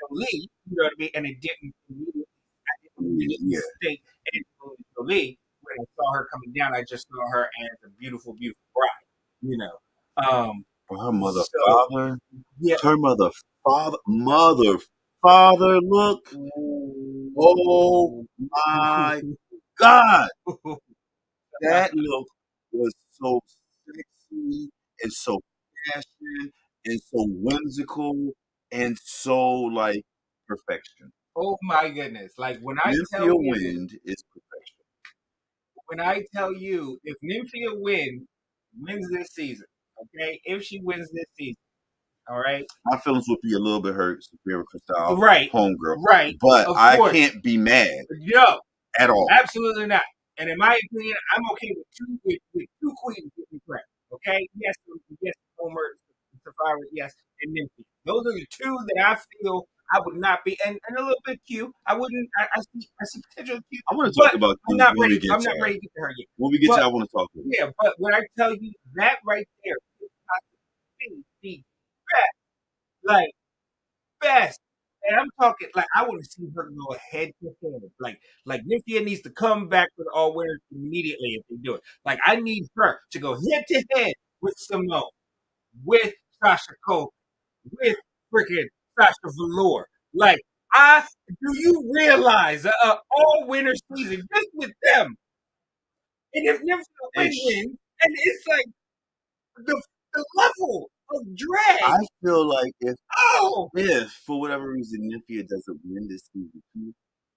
Jolie, you know what I mean, and it didn't immediately state Angelina Jolie. When I saw her coming down, I just saw her as a beautiful, beautiful bride. You know, her mother, father, yeah, her mother, father look. Oh my God, that look was so sexy and so passionate and so whimsical and so like perfection. Oh my goodness! Like when I tell you, Wind is perfection. When I tell you, if Nymphia wins this season, okay, if she wins this season, all right, my feelings would be a little bit hurt, Superior Crystal, right, homegirl, right, but I can't be mad, no, at all, absolutely not. And in my opinion, I'm okay with two queens getting credit. Okay, yes, Homer, Sapphira, yes, and Nymphia. Those are the two that I feel I would not be, and a little bit Q. I wouldn't. I see potential Q. I want to talk about. I'm not ready. I'm not ready to get to her yet. When we get to, I want to talk to her. Yeah, but when I tell you that right there is the best, like best And I'm talking like I want to see her go head to head. Like Nymphia needs to come back with all winners immediately if they do it. Like I need her to go head to head with Simone, with Sasha Cole, with freaking Sasha Velour. Like I do you realize all winner season just with them? And if Nymphia wins, and it's like the level of drag. I feel like Oh, if for whatever reason Nymphia doesn't win this season, she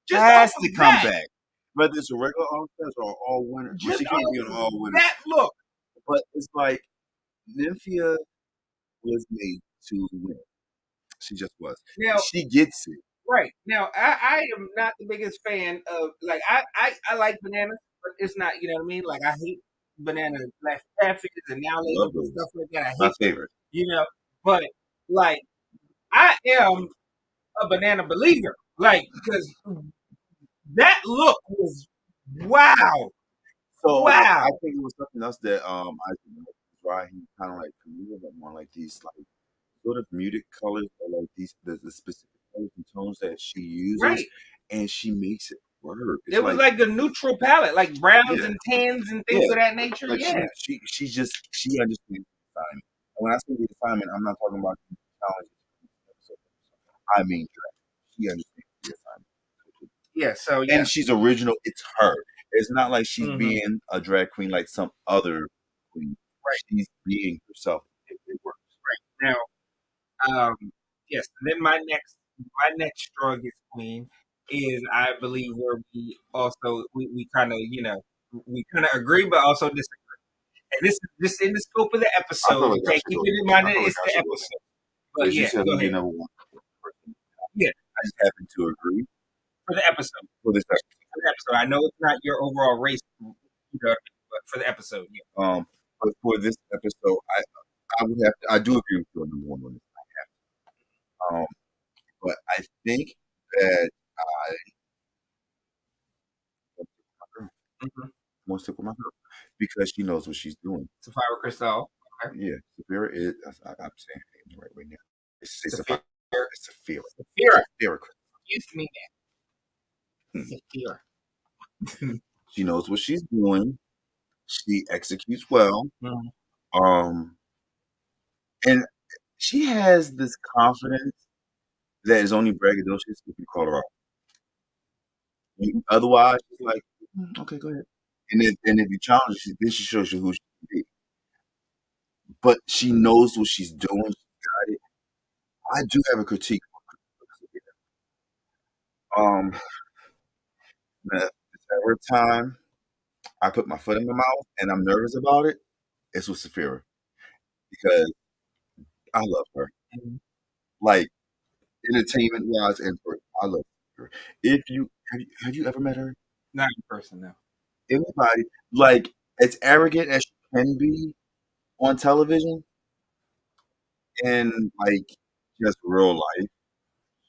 just has off to of come that, back. Whether it's a regular All Stars or all winner. Well, just she can't off be an of all winner. that look. But it's like Nymphia was made to win. She just was. Now, She gets it. right now, I am not the biggest fan of like I like bananas, but it's not you know what I mean. Like I hate banana like catfish and now Love labels and those. stuff like that. I My hate favorite. you know, but like I am a banana believer, like because that look was wow, So I wow, think it was something else that I why he kind of like familiar, but more like these like sort of muted colors or like these the specific colors and tones that she uses, right. and she makes it work. It's It was like like a neutral palette, like browns yeah, and tans and things yeah. of that nature. Like Yeah, she just she understands the assignment. And when I say the assignment, I'm not talking about the challenges. I mean, she understands the assignment. yeah. So yeah, And she's original. It's her. It's not like she's hmm being a drag queen like some other queen. right, She's being herself. It works. right. Now, yes. And then my next strongest queen is I believe where we kind of we kind of agree but also disagree. And this is just in the scope of the I feel episode. like I Okay, should keep go. it in mind I that feel like it's I the should go episode. But because you yeah, said go who'd be ahead. number one person. Yeah, I just happen to agree for the episode. for this episode. For the episode. I know it's not your overall race, but for the episode, yeah. But for this episode, I would have to, I do agree with you on number one on this. Um, but I think that I Mm-hmm. want to stick with my girl because she knows what she's doing. Sapphire Crystal. Okay. Yeah, Sapphira is. I'm saying it the right way now. It's Sapphire. Sapphira. It's Sapphira. Sapphira. Sapphira. Excuse me, man. Hmm. Sapphira. She knows what she's doing. She executes well. Mhm. Um, and she has this confidence that is only braggadocious if you call her out. Otherwise, she's like, okay, go ahead. And if you challenge her, then she shows you who she can be. But she knows what she's doing. She got it. I do have a critique. Um, the every time I put my foot in my mouth and I'm nervous about it, it's with Saphira because I love her. Mhm. Like entertainment wise and for I love her. If you have you ever met her? Not in person, no. Anybody like as arrogant as she can be on television and like just real life,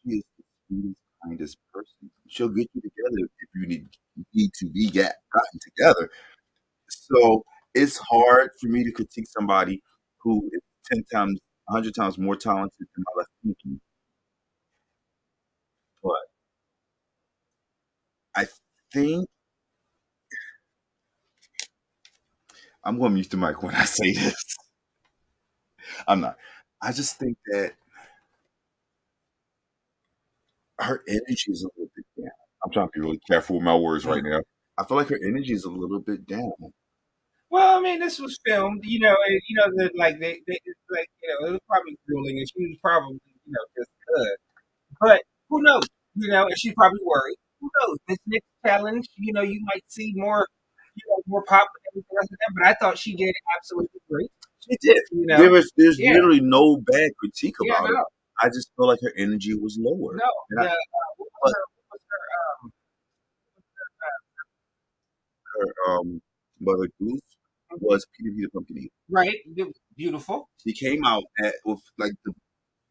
she is the sweetest, kindest person. She'll get you together if you need to be gotten together. So it's hard for me to critique somebody who is 10 times, 100 times more talented than my left pinky. But I think I'm going to mute the mic when I say this. I'm not. I just think that her energy is a little bit down. I'm trying to be really careful with my words right now. I feel like her energy is a little bit down. Well, I mean, this was filmed, and, that like they like it was probably grueling, and she was probably just good. But who knows? And she's probably worried. Who knows? This next challenge, you might see more pop and everything else like that. But I thought she did absolutely great. She did. There's Yeah, literally no bad critique yeah, about it. no, I just feel like her energy was lower. no. And The but what was her Mother Goose was Peter Peter Pumpkin Eater. right? It was beautiful. She came out with like the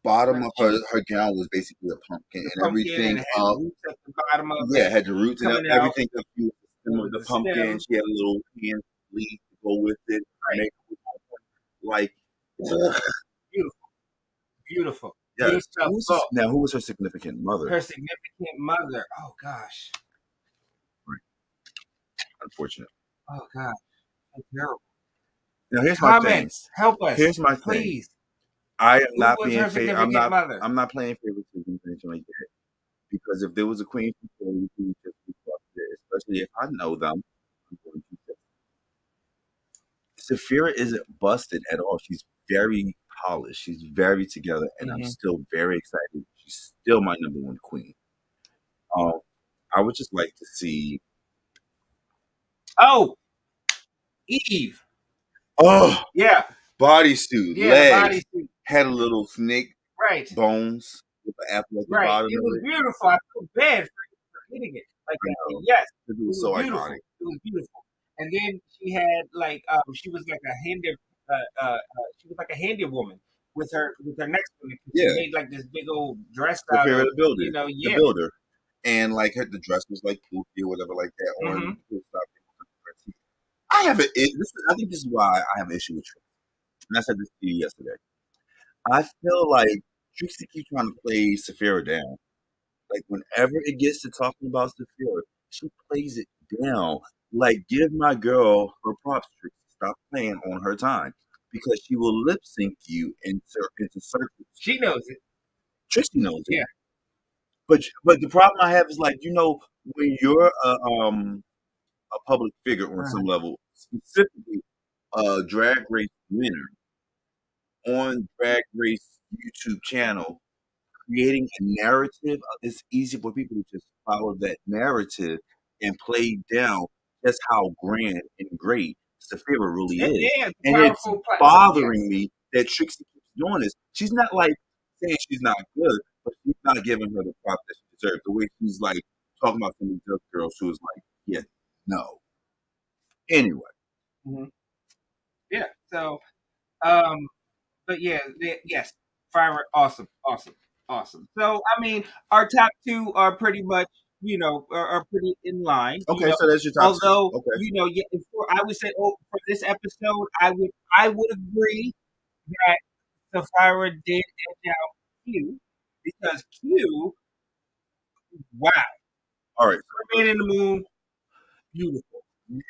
bottom Like of she was her gown was basically a pumpkin the and pumpkin and everything it had roots at the bottom of yeah, it it had the roots and coming out. everything up to the stem It of was the the pumpkin. stem, She had a little hand leaf to go with it. right? Make like Beautiful, beautiful. Yes. beautiful. Who was her significant mother? Her significant mother. Oh gosh. Right. Unfortunate. Oh gosh. So terrible. Now here's my thing. Comments. Help us, Here's my thing. please. I am Who not was being her fair. significant mother? I'm not playing favoritism or anything like that. Because if there was a queen from Philly who just requested it, especially if I know them, I'm going to say Saphira isn't busted at all. She's very polished. She's very together, and I'm Mm-hmm. still very excited. She's still my number one queen. Um, I would just like to see. Oh, Eve. Oh, Yeah. bodysuit, Yeah, the legs, bodysuit. had a little snake Right. bones with the apple at the Right. bottom It of was it. beautiful. I feel bad for hitting it like I that. know And yes, it it was was so beautiful. iconic. It was beautiful. And then she had like she was like a she was like a handy woman with her next one. She Yeah, made like this big old dress out Saphira of the yeah. builder, and like the dress was like poofy or whatever like that Mm-hmm. on. I have a. I think this is why I have an issue with Trixie. And I said this to you yesterday. I feel like Trixie keeps trying to play Saphira down. Like whenever it gets to talking about Saphira, she plays it down. Like give my girl her props, Trixie. Stop playing on her time because she will lip sync you into circles. She knows it. Trixie knows it. Yeah. But the problem I have is like when you're a public figure on some Uh-huh. level, specifically a drag race winner on Drag Race YouTube channel, creating a narrative, it's easy for people to just follow that narrative and play down just how grand and great Saphira really is. Yeah, it's a And it's powerful platform. bothering me that Trixie keeps doing this. She's not like saying she's not good, but she's not giving her the props that she deserves. The way she's like talking about some of these other girls who is like, yeah, no. Anyway, Hmm. Yeah. So um but yeah, yes, Fire, awesome, awesome, awesome. So I mean, our top two are pretty much, are pretty in line. okay, so that's your top two. Although Okay. yeah, I would say, oh, for this episode, I would agree that Sapphira did edge out Q because Q, wow, All right. Mermaid in the Moon, beautiful.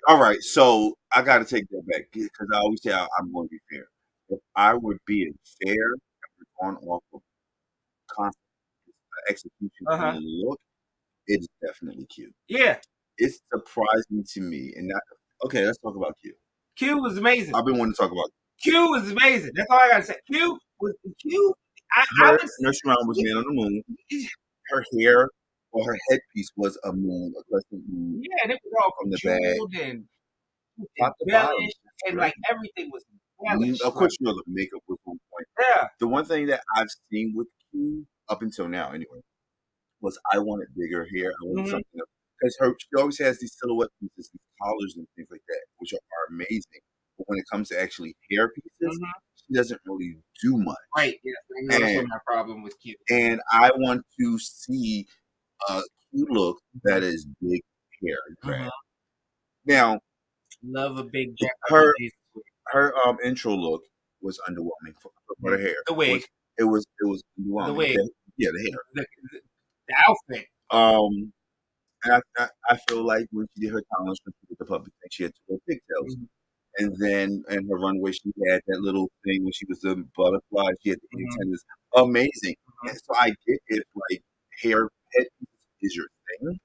All right, so I got to take that back because I always say I'm going to be fair. If I were being fair and we're going off of constant execution Uh and huh. look, it is definitely Q. Yeah, It's surprising to me, and that okay. Let's talk about Q. Q was amazing. I've been wanting to talk about Q was amazing. That's all I gotta say. Q was Q. I her. was Nursery Rhyme was Man on the Moon. Her hair or her headpiece was a moon, a crescent moon yeah, and it was all from the bag, jeweled and top to bottom. embellished, and like everything was embellished. Of course, the makeup was on point. Yeah. The one thing that I've seen with Q up until now, anyway, was I wanted bigger hair. I wanted Mm-hmm. something because she always has these silhouette pieces, these collars and things like that, which are amazing. But when it comes to actually hair pieces, Mm-hmm. she doesn't really do much. Right. Yes, I know that's And what my problem with Q. and I want to see a cute look that is big hair drag. Mm-hmm. Now, Love a big Jack her Jason. her intro look was underwhelming for her hair. The wig, It was the underwhelming. wig, Yeah, the hair. the outfit. Um, and I feel like when she did her talent show with the public, thing, she had to go pigtails. Mm-hmm. And then in her runway, she had that little thing when she was the butterfly. She had the Mm-hmm. antennas. Amazing. Mm-hmm. And so I get if like head is your thing.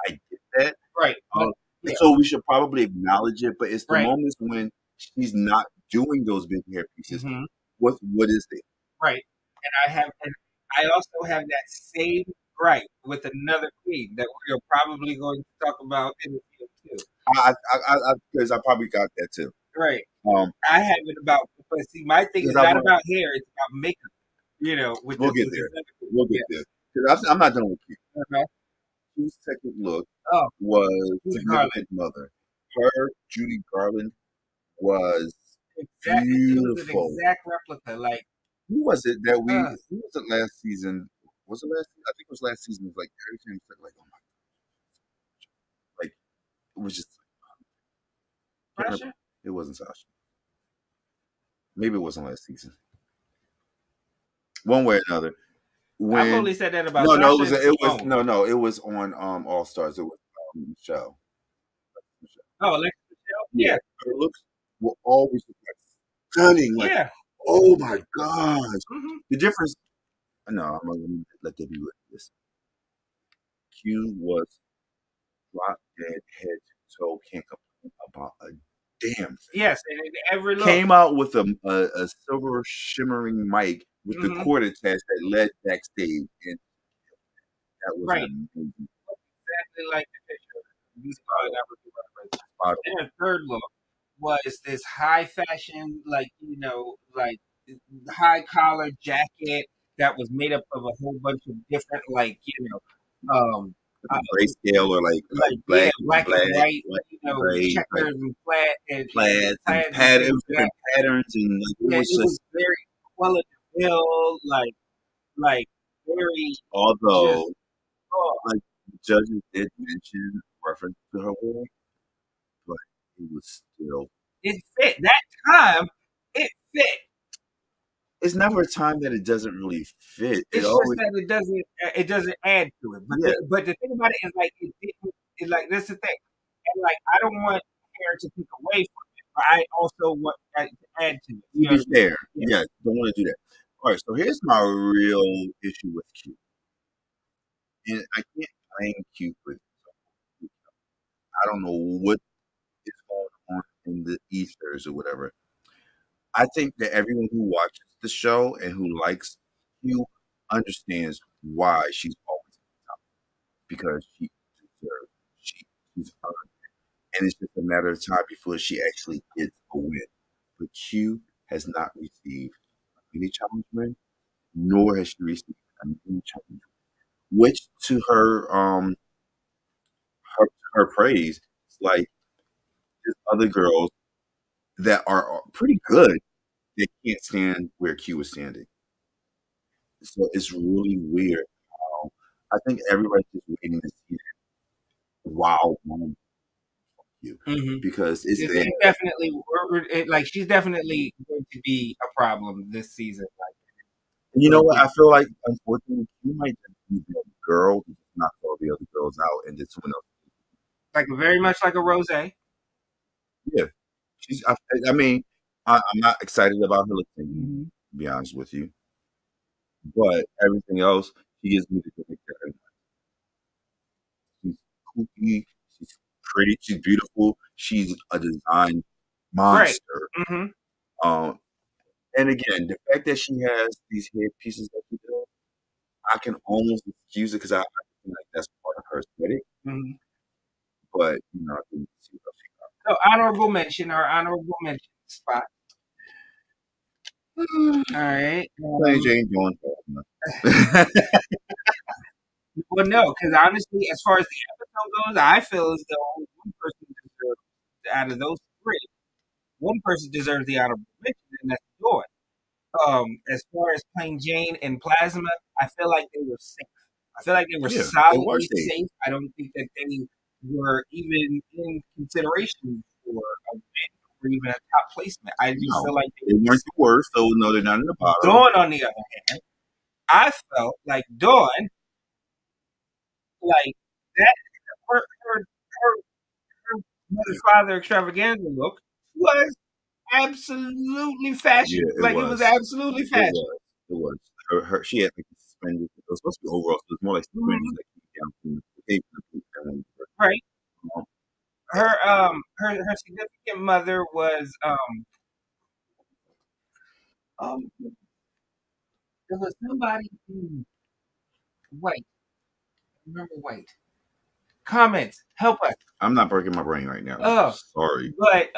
I get that. Right. But And yeah. so we should probably acknowledge it. But it's the Right. moments when she's not doing those big hair pieces. Mm-hmm. What is it? Right. And I also have that same gripe with another queen that we're probably going to talk about in the field too. Because I probably got that too. Right. Um, I have it about, but see, my thing is because I not want. about hair; it's about makeup. With We'll this, get with there. this other queen. We'll get Yeah. there. Because I'm not done with you. Okay. Whose second look Oh, was Judy Garland. significant mother. Her Judy Garland was Exactly. It was an beautiful. exact replica. Like, Who was it that we? uh, Who was it last season? Was it last? I think it was last season. It was like every time you said like, oh my, like it was just. Pressure. It wasn't Sasha. Maybe it wasn't last season. one way or another. I've When only said that about no, no, Sasha and Simone. it was on All Stars. It was Michelle. Oh, Alexis Michelle? Yeah, Yeah, her looks were always like stunning. Like, yeah. oh my gosh, Hmm. the difference. No, I'm gonna let them do this. Q was drop dead head to toe. Can't complain about a damn thing. Yes, and in every look. Came out with a silver shimmering mic with the Hmm. cord attached that led backstage, and that was Right. an amazing Exactly like the picture. You saw it, that was the reference. spot. Then her third look was this high fashion, like, like high collar jacket that was made up of a whole bunch of different, like, uh, Grayscale or like yeah, black, black and white, black and gray, like checkers and flat and plaids and plaids and it things was like that. different patterns and like it Yeah, was it was just. very quality build, like very just Although oh, like the judges did mention reference to her wearing, but it was still. it fit that time. It fit. It's never a time that it doesn't really fit. It It's just always, that it doesn't add to it. But yeah. the thing about it is like it didn't. It's like that's the thing, and like I don't want hair to take away from it, but I also want that to add to it. To You know be what I mean? fair, Yes. yeah, don't want to do that. All right, so here's my real issue with Q, and I can't blame Q for this. I don't know what is going on in the ethers or whatever. I think that everyone who watches the show and who likes Q understands why she's always because she deserves. She's earned, and it's just a matter of time before she actually gets a win. But Q has not received any challenge win, nor has she received a mini challenge, which to her praise, it's like there's other girls that are pretty good that can't stand where Q is standing. So it's really weird how I think everybody's just waiting to see that wow moment from Q Mm-hmm. because it's there. It's definitely like she's definitely going to be a problem this season. And you know Like what? yeah, I feel like unfortunately Q might just be that girl who just knocks all the other girls out and then someone else. like very much like a rose. Yeah, she's. I mean, I'm not excited about her lip syncing, Mm-hmm. to be honest with you. But everything else, she gives me the gimmick that I want. She's kooky, she's pretty, she's beautiful, she's a design Right. monster. Mm-hmm. Um, and again, the fact that she has these head pieces that she does, I can almost excuse it because I feel like that's part of her aesthetic. Mm-hmm. But I can see what So honorable mention, our honorable mention spot. she All right. got. Plain Jane doing stuff. Well, no, because honestly, as far as the episode goes, I feel as though only one person deserves out of those three. One person deserves the honorable mention, and that's Joy. As far as Plain Jane and Plasma, I feel like they were safe. I feel like they were Yeah, they were solidly safe. safe. I don't think that they were even in consideration for a win or even a top placement. I just feel No, like they they were weren't the safe. worst, so no, they're not in the bottom. Dawn, on the other hand, I felt like Dawn, like that, her mother's father extravaganza look was absolutely Yeah, fashion. it Like it was was. absolutely It fashion. was. It was. Her she had like suspended. It was supposed to be overall, so it was more like suspenders Mhm. that came down from the tape and went Right. um, Her significant mother was um there was somebody white. Remember white. Comments. Help us. I'm not breaking my brain right now. Oh, Sorry. but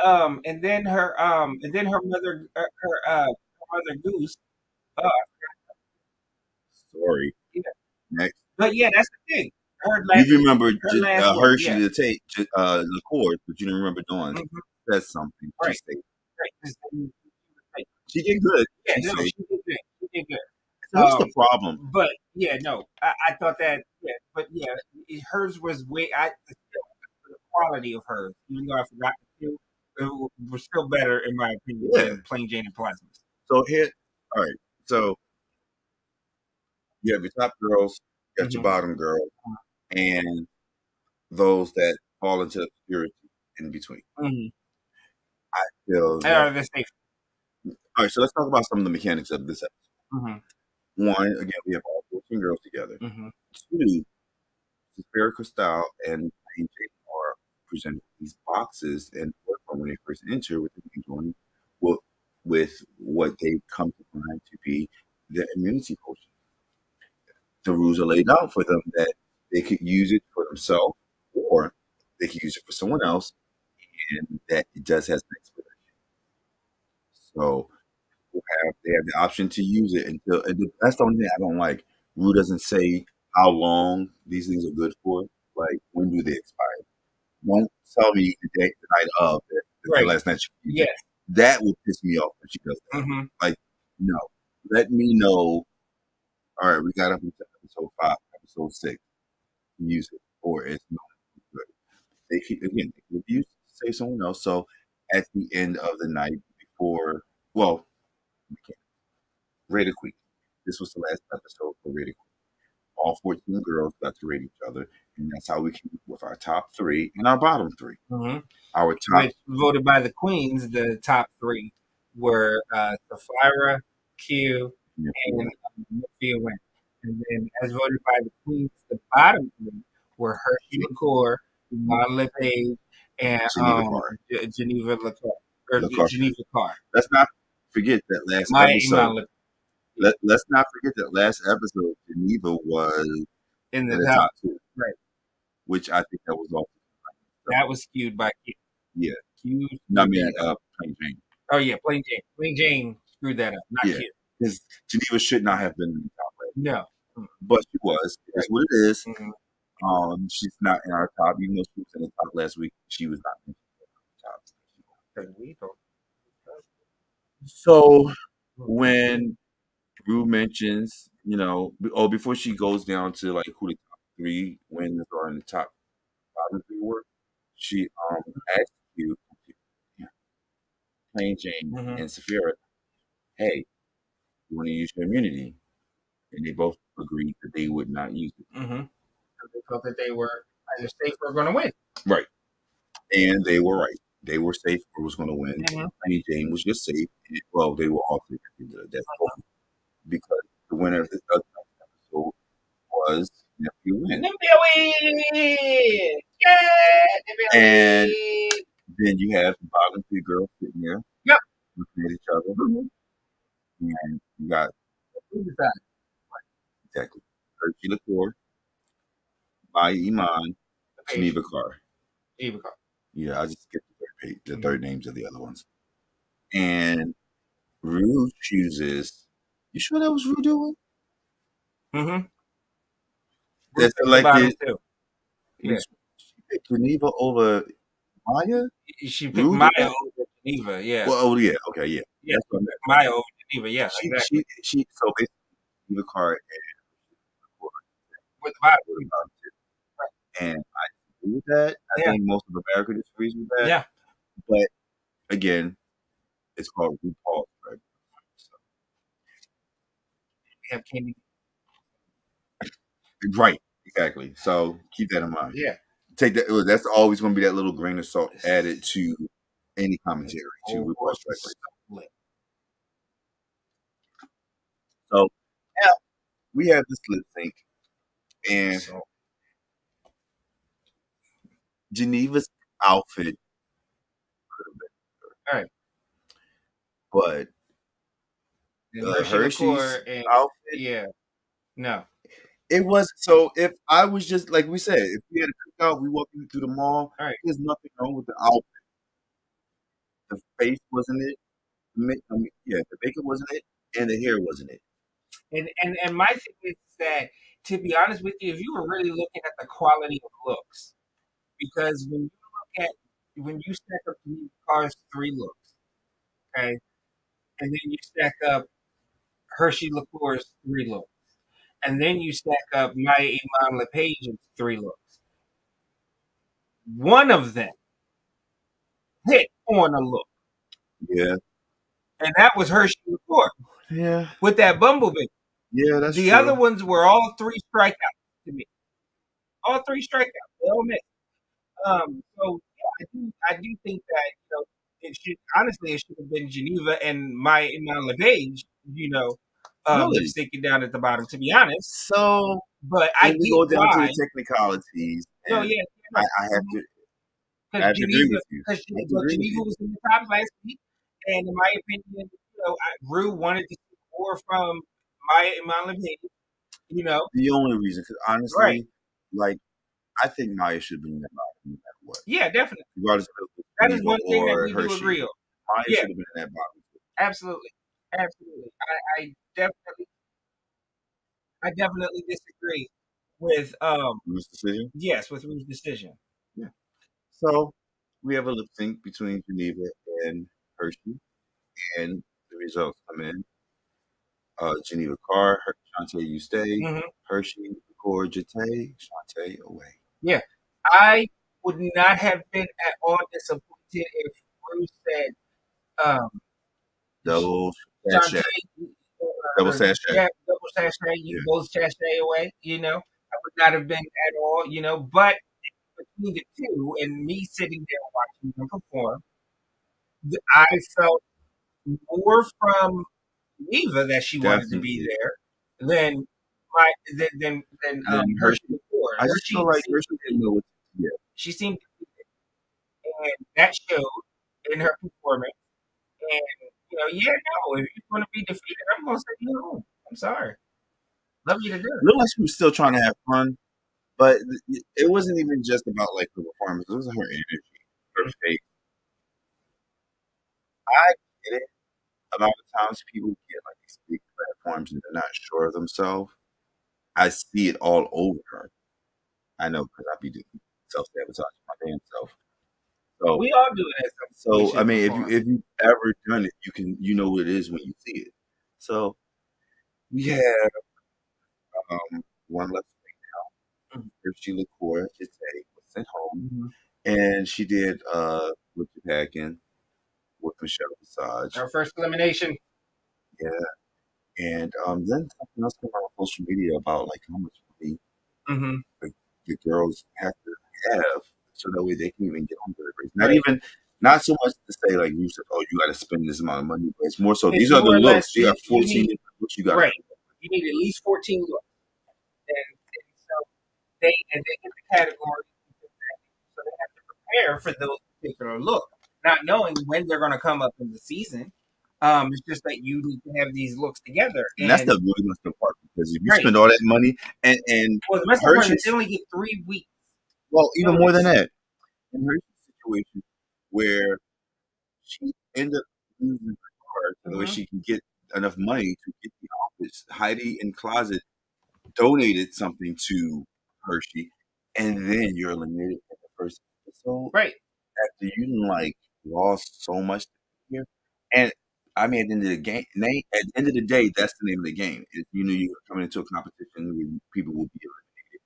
and then her mother her mother Goose. Uh, Sorry. yeah. Next. But yeah, that's the thing. Her You last remember her last look. Hershey Yeah. the tape, the chords, but you didn't remember Dawn's. Hmm. That's something. Right. She's safe. Right. Right. She did good. Yeah. She's No, safe. she did good. She did good. So here's the problem. But yeah, no, I thought that. Yeah, but yeah, hers was way. Still, the quality of hers, even though I forgot the two, was still better in my opinion Yeah. than Plain Jane and Plasma. So here, all right. So You have your top girls, you got your bottom girls, and those that fall into obscurity in between. I feel And that. are they safe? All right, so let's talk about some of the mechanics of this episode. One, again, we have all 14 girls together. Two, spherical style and Plain Jane are presented these boxes and when they first enter with the names on with what they come to find to be the immunity potion. The rules are laid out for them that they could use it for themselves or they could use it for someone else, and that it does has an expiration. So they have the option to use it until that's the only thing I don't like. Rue doesn't say how long these things are good for. Like when do they expire? Won't tell me the night of the last night you use it. That will piss me off when she does that. Like, no. Let me know. All right, we got up until episode 5, episode 6. Use it, or it's not good. They keep again. They could use it to save someone else. So at the end of the night, before, well, we can't. Rated Queen. This was the last episode for Rated Queen. All 14 girls got to rate each other, and that's how we came up with our top 3 and our bottom 3. Our top, which voted by the queens, the top 3 were Sapphira, Q, and Mafia Win. And then, as voted by the queens, the bottom 3 were Hershey LaCour, Iman LePage, and Geneva LaCour. Geneva Carr. Let's not forget that last episode. Let's not forget that last episode, Geneva was in the top 2. Right. Which I think that was also. That was skewed by Q. Yeah. Q. I mean, Plain Jane. Oh, yeah, Plain Jane. Plain Jane screwed that up, not Q. Because Geneva should not have been in the top list. No. But she was. That's what it is. She's not in our top, even though she was in the top last week. She was not in the top. So when Rue mentions, before she goes down to like who the top 3 winners are in the top bottom 3 were, she asked you, Plain Jane and Sapphira, hey, you want to use your immunity? And they both agreed that they would not use it. They felt that they were either safe or going to win. Right. And they were right. They were safe or was going to win. Plain Jane was just safe. Well, they were all safe at the end of the day. Because the winner of this episode was Nephew Win. And then you have the bottom 3 girls sitting there. Yep. Looking at each other. And you got exactly Hershey LaCour, Maya Iman, Geneva Carr. Yeah, I just skipped the third names of the other ones. And Rue chooses. You sure that was Rue doing? That's selected. Yeah. She picked Geneva over Maya. She picked Rue Maya over Geneva. Yeah. Well, yeah. Okay. Yeah. Yeah. Maya over Geneva. Yeah. Exactly. She so basically Geneva Carr with the bottom 2. And I agree with that. I think most of America disagrees with that. Yeah. But again, it's called RuPaul, right? So. We have Candy. Right. Exactly. So keep that in mind. Yeah. Take that. That's always going to be that little grain of salt added to any commentary to RuPaul's Drag Race. So yeah, we have this lip sync, and Geneva's outfit could have been better. All right. But Hershey's outfit, yeah, no. It was so. If I was just like we said, if we had a cookout, we walking through the mall. Right. There's nothing wrong with the outfit. The face wasn't it. The makeup wasn't it, and the hair wasn't it. And my thing is that, to be honest with you, if you were really looking at the quality of looks, because when you stack up Geneva Carr's 3 looks, okay, and then you stack up Hershey LaCour's 3 looks, and then you stack up Maya Iman LePage's 3 looks. One of them hit on a look. Yeah. And that was Hershey LaCour. Yeah. With that bumblebee. Yeah, that's The other true. ones were all three strikeouts to me. All three strikeouts. They all missed. So yeah, I do think that it should honestly it should have been Geneva and my LePage, Really. lip syncing down at the bottom. To be honest, So but I when we get go down to the why. technicalities, No, and yeah, I, no, I have to I because have to agree Geneva, with you. because I have to agree with Geneva you. was in the top last week, and in my opinion, Rue wanted to see more from Maya and my LePage. You know, The only reason, because right? honestly, like I think Maya should have been in that bottom no matter what, Yeah, definitely. regardless if it was That is Geneva one thing that or we do Hershey. agree on. Maya Yeah, should have been in that bottom. absolutely, absolutely. I definitely disagree with Rue's decision. yes, with Rue's decision. Yeah. So we have a lip sync between Geneva and Hershey, and the results come in. Geneva Carr, Shantae, you stay. Hmm. Hershey, record Jate, Shantae away. Yeah, I would not have been at all disappointed if Rue said um, Double sachet. Shantae, Double sachet. yeah, double sachet, you Yeah. both sachet away. I would not have been at all. But between the two and me sitting there watching them perform, I felt more from Neva that she wanted to be Definitely. there than my than Then Hershey Hershey. before. I just feel Hershey like seemed Hershey didn't know what to do. she seemed and that showed in her performance. And yeah, no, if you're going to be defeated, I'm going to send you home. I'm sorry, love you to death. Looked like she was still trying to have fun, but it wasn't even just about like her performance. It was her energy, her face. I get it. A lot of times people get like these big platforms and they're not sure of themselves. I see it all over her. I know because I be doing self sabotage my damn self. So, We all do it at some point, so I shape, or mean, if you form. if you ever done it, you know what it is when you see it. So we had one less Mhm. if she looked for it, she'd say was sent home, Mhm. and she did with the packing with Michelle Visage. Our first elimination. Yeah, and then something else came out on social media about like how much money Hmm. the girls have to have so that way they can even get on Drag Race. Not Right. even, not so much to say like you said, oh, you got to spend this amount of money, but it's more so It's these are the more or less looks. You got you 14 need different looks you got to right. come up You need at least 14 looks, and so they get the category, so they have to prepare for those particular looks, not knowing when they're going to come up in the season. It's just that you need to have these looks together, with. And that's the and really messed up part because if you right. spend all that money and Well, the rest of the part is they Hershey's, only get 3 weeks well, even more than notice. that, in Hershey's situation where she ended up losing her car so that way Hmm. she can get enough money to get the outfits. Heidi in Closet donated something to Hershey, and then you're eliminated in the first episode Right, after you done, like lost so much here. And I mean, at the end of the game, at the end of the day, that's the name of the game. If you knew you were coming into a competition where people will be eliminated,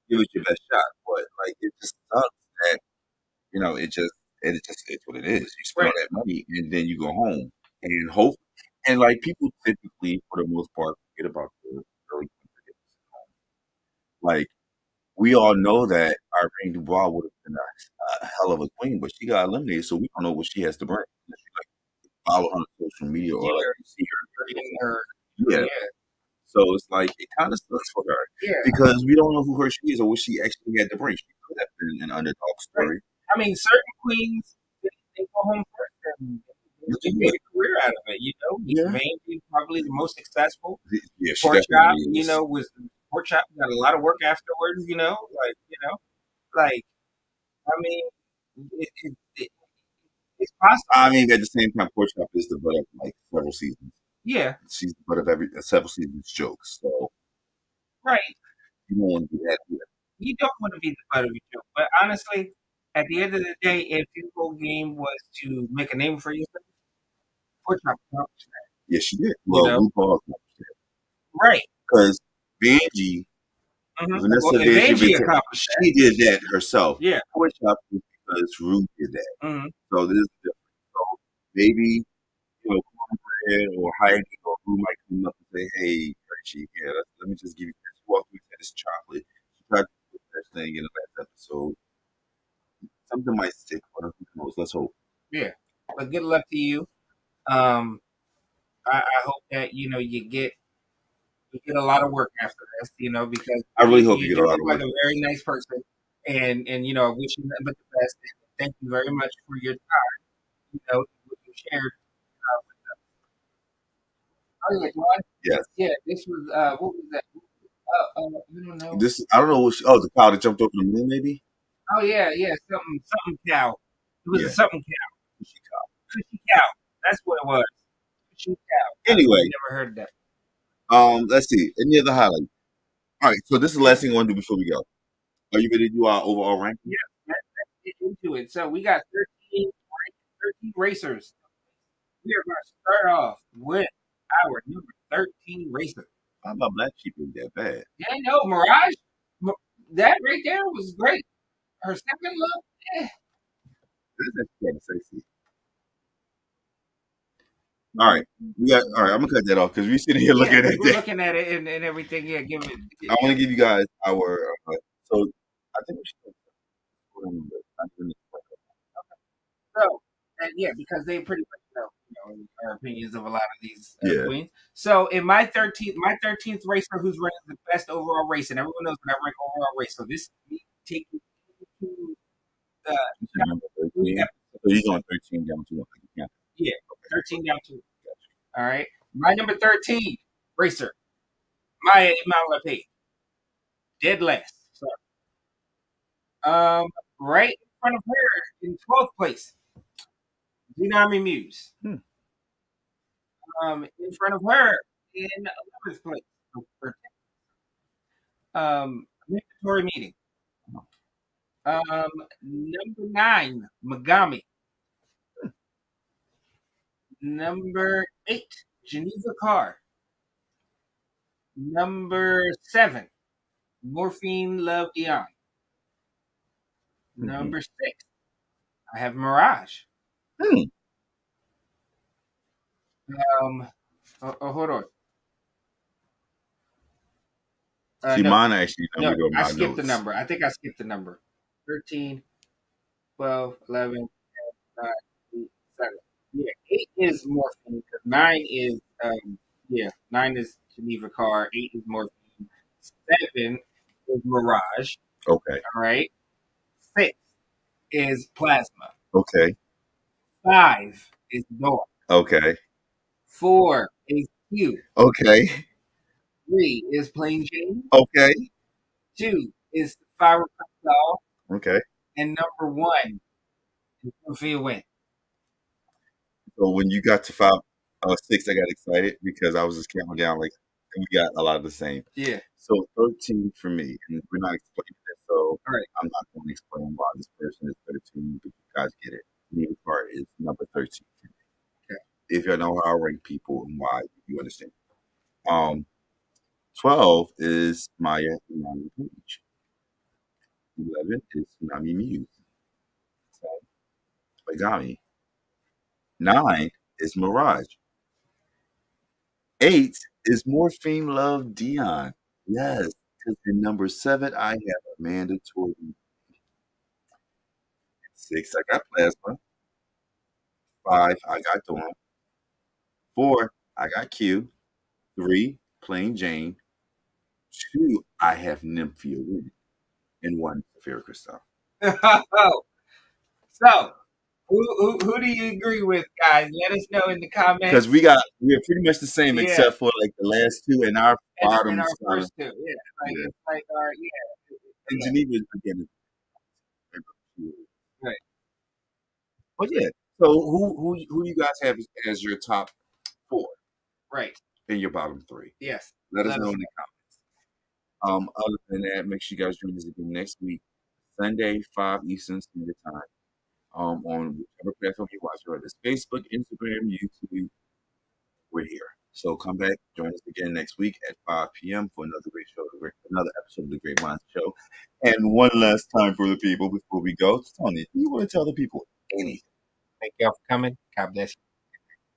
give it your best shot. But like, it just sucks that it just is what it is. You spend right, all that money and then you go home and hope. And like people typically, for the most part, forget about the early like we all know that Irene Dubois would have been a hell of a queen, but she got eliminated, so we don't know what she has to bring. Unless you like follow her on social media or like you're you see her in her. videos. Yeah. Yeah, So it's like it kind of sucks for her yeah, because we don't know who her she is or what she actually had to bring. She could have been an underdog right. story. I mean, certain queens they go home first and they made a career out of it. Miss Yeah. Vain being probably the most successful. Yeah, she Pork chop, definitely is. was pork chop got a lot of work afterwards. Like I mean, it's I possible. mean, at the same time, Porchop is the butt of like several seasons. Yeah, She's the butt of every several seasons jokes. So right. you don't want to do that either. You don't want to be the butt of a joke, but honestly, at the end of the day, if your whole game was to make a name for yourself, pork chop accomplished that. Yes, she did. You Well, know, RuPaul right? because Vanjie, Well, Vanessa if Vanjie, Angie accomplished that, she did that herself. yeah. Porchop was because Ru did that. Hmm. So this is different. So maybe you know, Fred or Heidi or who might come up and say, "Hey, Hershey, yeah, let me just give you this." Walk through and say, "This is chocolate." She tried to do the best thing in the last episode. Something might stick, but who knows? Let's hope. Yeah. But good luck to you. Um, I hope that you get a lot of work after this, because I really hope you you get a do lot look of like work. a very nice person, and I wish you nothing but the best. And thank you very much for your time. What you shared. Oh yeah, John. Yes. Yeah, this was what was that? I don't know. This I don't know what. Oh, the cow that jumped over the moon, maybe. Oh yeah, yeah, something cow. It was a Yeah. something cow. Cushy cow. That's what it was. Cushy cow. I've Anyway, never heard that. let's see. Any other highlights? All right. So this is the Yeah, last thing I want to do before we go. Are you ready to do our overall ranking? yeah. Let's get into it. So we got 13 racers. We are going to start off with our number 13 racer. How about Black Sheep ain't that bad? Yeah, no, Mirage. That right there was great. Her second look, That's actually kind of sexy. All right, we got. All right, I'm gonna cut that off because we're sitting here looking yeah, at because we're that. looking at it and everything. Yeah, give it. I want to give you guys our. So I think we should. Hold on, I'm doing So, and yeah, because they pretty much our opinions of a lot of these this. Yeah. queens. So, in my 13th racer, who's running the best overall race, and everyone knows that I rank overall race. So this is me taking into the You said number 13. yeah, So he's on 13 down to 1. Yeah. yeah, 13 down to. All right, my number 13 racer, Maya Imala Page, dead last. So, right in front of her in 12th place, Tsunami Muse. Hmm. In front of her in 11th place. Mandatory meeting. Number 9, Megami. Number 8, Geneva Carr. Number 7, Morphine Love Dion. Number 6, I have Mirage. Hmm. Hold on. See, No, mine actually no, numbered on I my skipped the notes. number. I think I skipped the number. 13, 12, 11, 10, 9, 8, 7. Yeah, 8 is Morphine. 9 is, yeah, 9 is Geneva Carr. 8 is Morphine. 7 is Mirage. Okay. All right. 6 is Plasma. Okay. 5 is Dawn. Okay. 4 is Q. Okay. 3 is Plain Jane. Okay. 2 is Fire Doll. Okay. And number 1 is Sophia Wynn. So when you got to 6, I got excited because I was just counting down like, and we got a lot of the same. Yeah. So 13 for me, and we're not explaining it, so All right. I'm not going to explain why this person is 13, but you guys get it. Neva part is number 13 for me. Okay. If you know how I rank people and why, you understand. 12 is Maya Tsunami Page. 11 is Tsunami Muse. 10, Megami. 9 is Mirage. 8 is Morphine Love Dion. Yes, because in number 7, I have Amanda Torben. 6, I got Plasma. 5, I got Dawn. 4, I got Q. 3, Plain Jane. 2, I have Nymphia Wynn. And 1, Saphira Crystal. So, who do you agree with, guys? Let us know in the comments. Because we're pretty much the same Yeah. except for like the last 2 and our bottom. And our first 2. Yeah. It's like our, yeah. And Geneva again. Right. But yeah. So who you guys have as your top 4? Right. And your bottom 3? Yes. Let us know in the comments. Other than that, make sure you guys join us again next week, Sunday, 5 Eastern Standard Time. On whichever platform you watch, whether it's Facebook, Instagram, YouTube, we're here. So come back, join us again next week at 5 p.m. for another great show, another episode of the GreatMines Show. And one last time for the people before we go, Tony, do you want to tell the people anything? Thank y'all for coming. God bless you.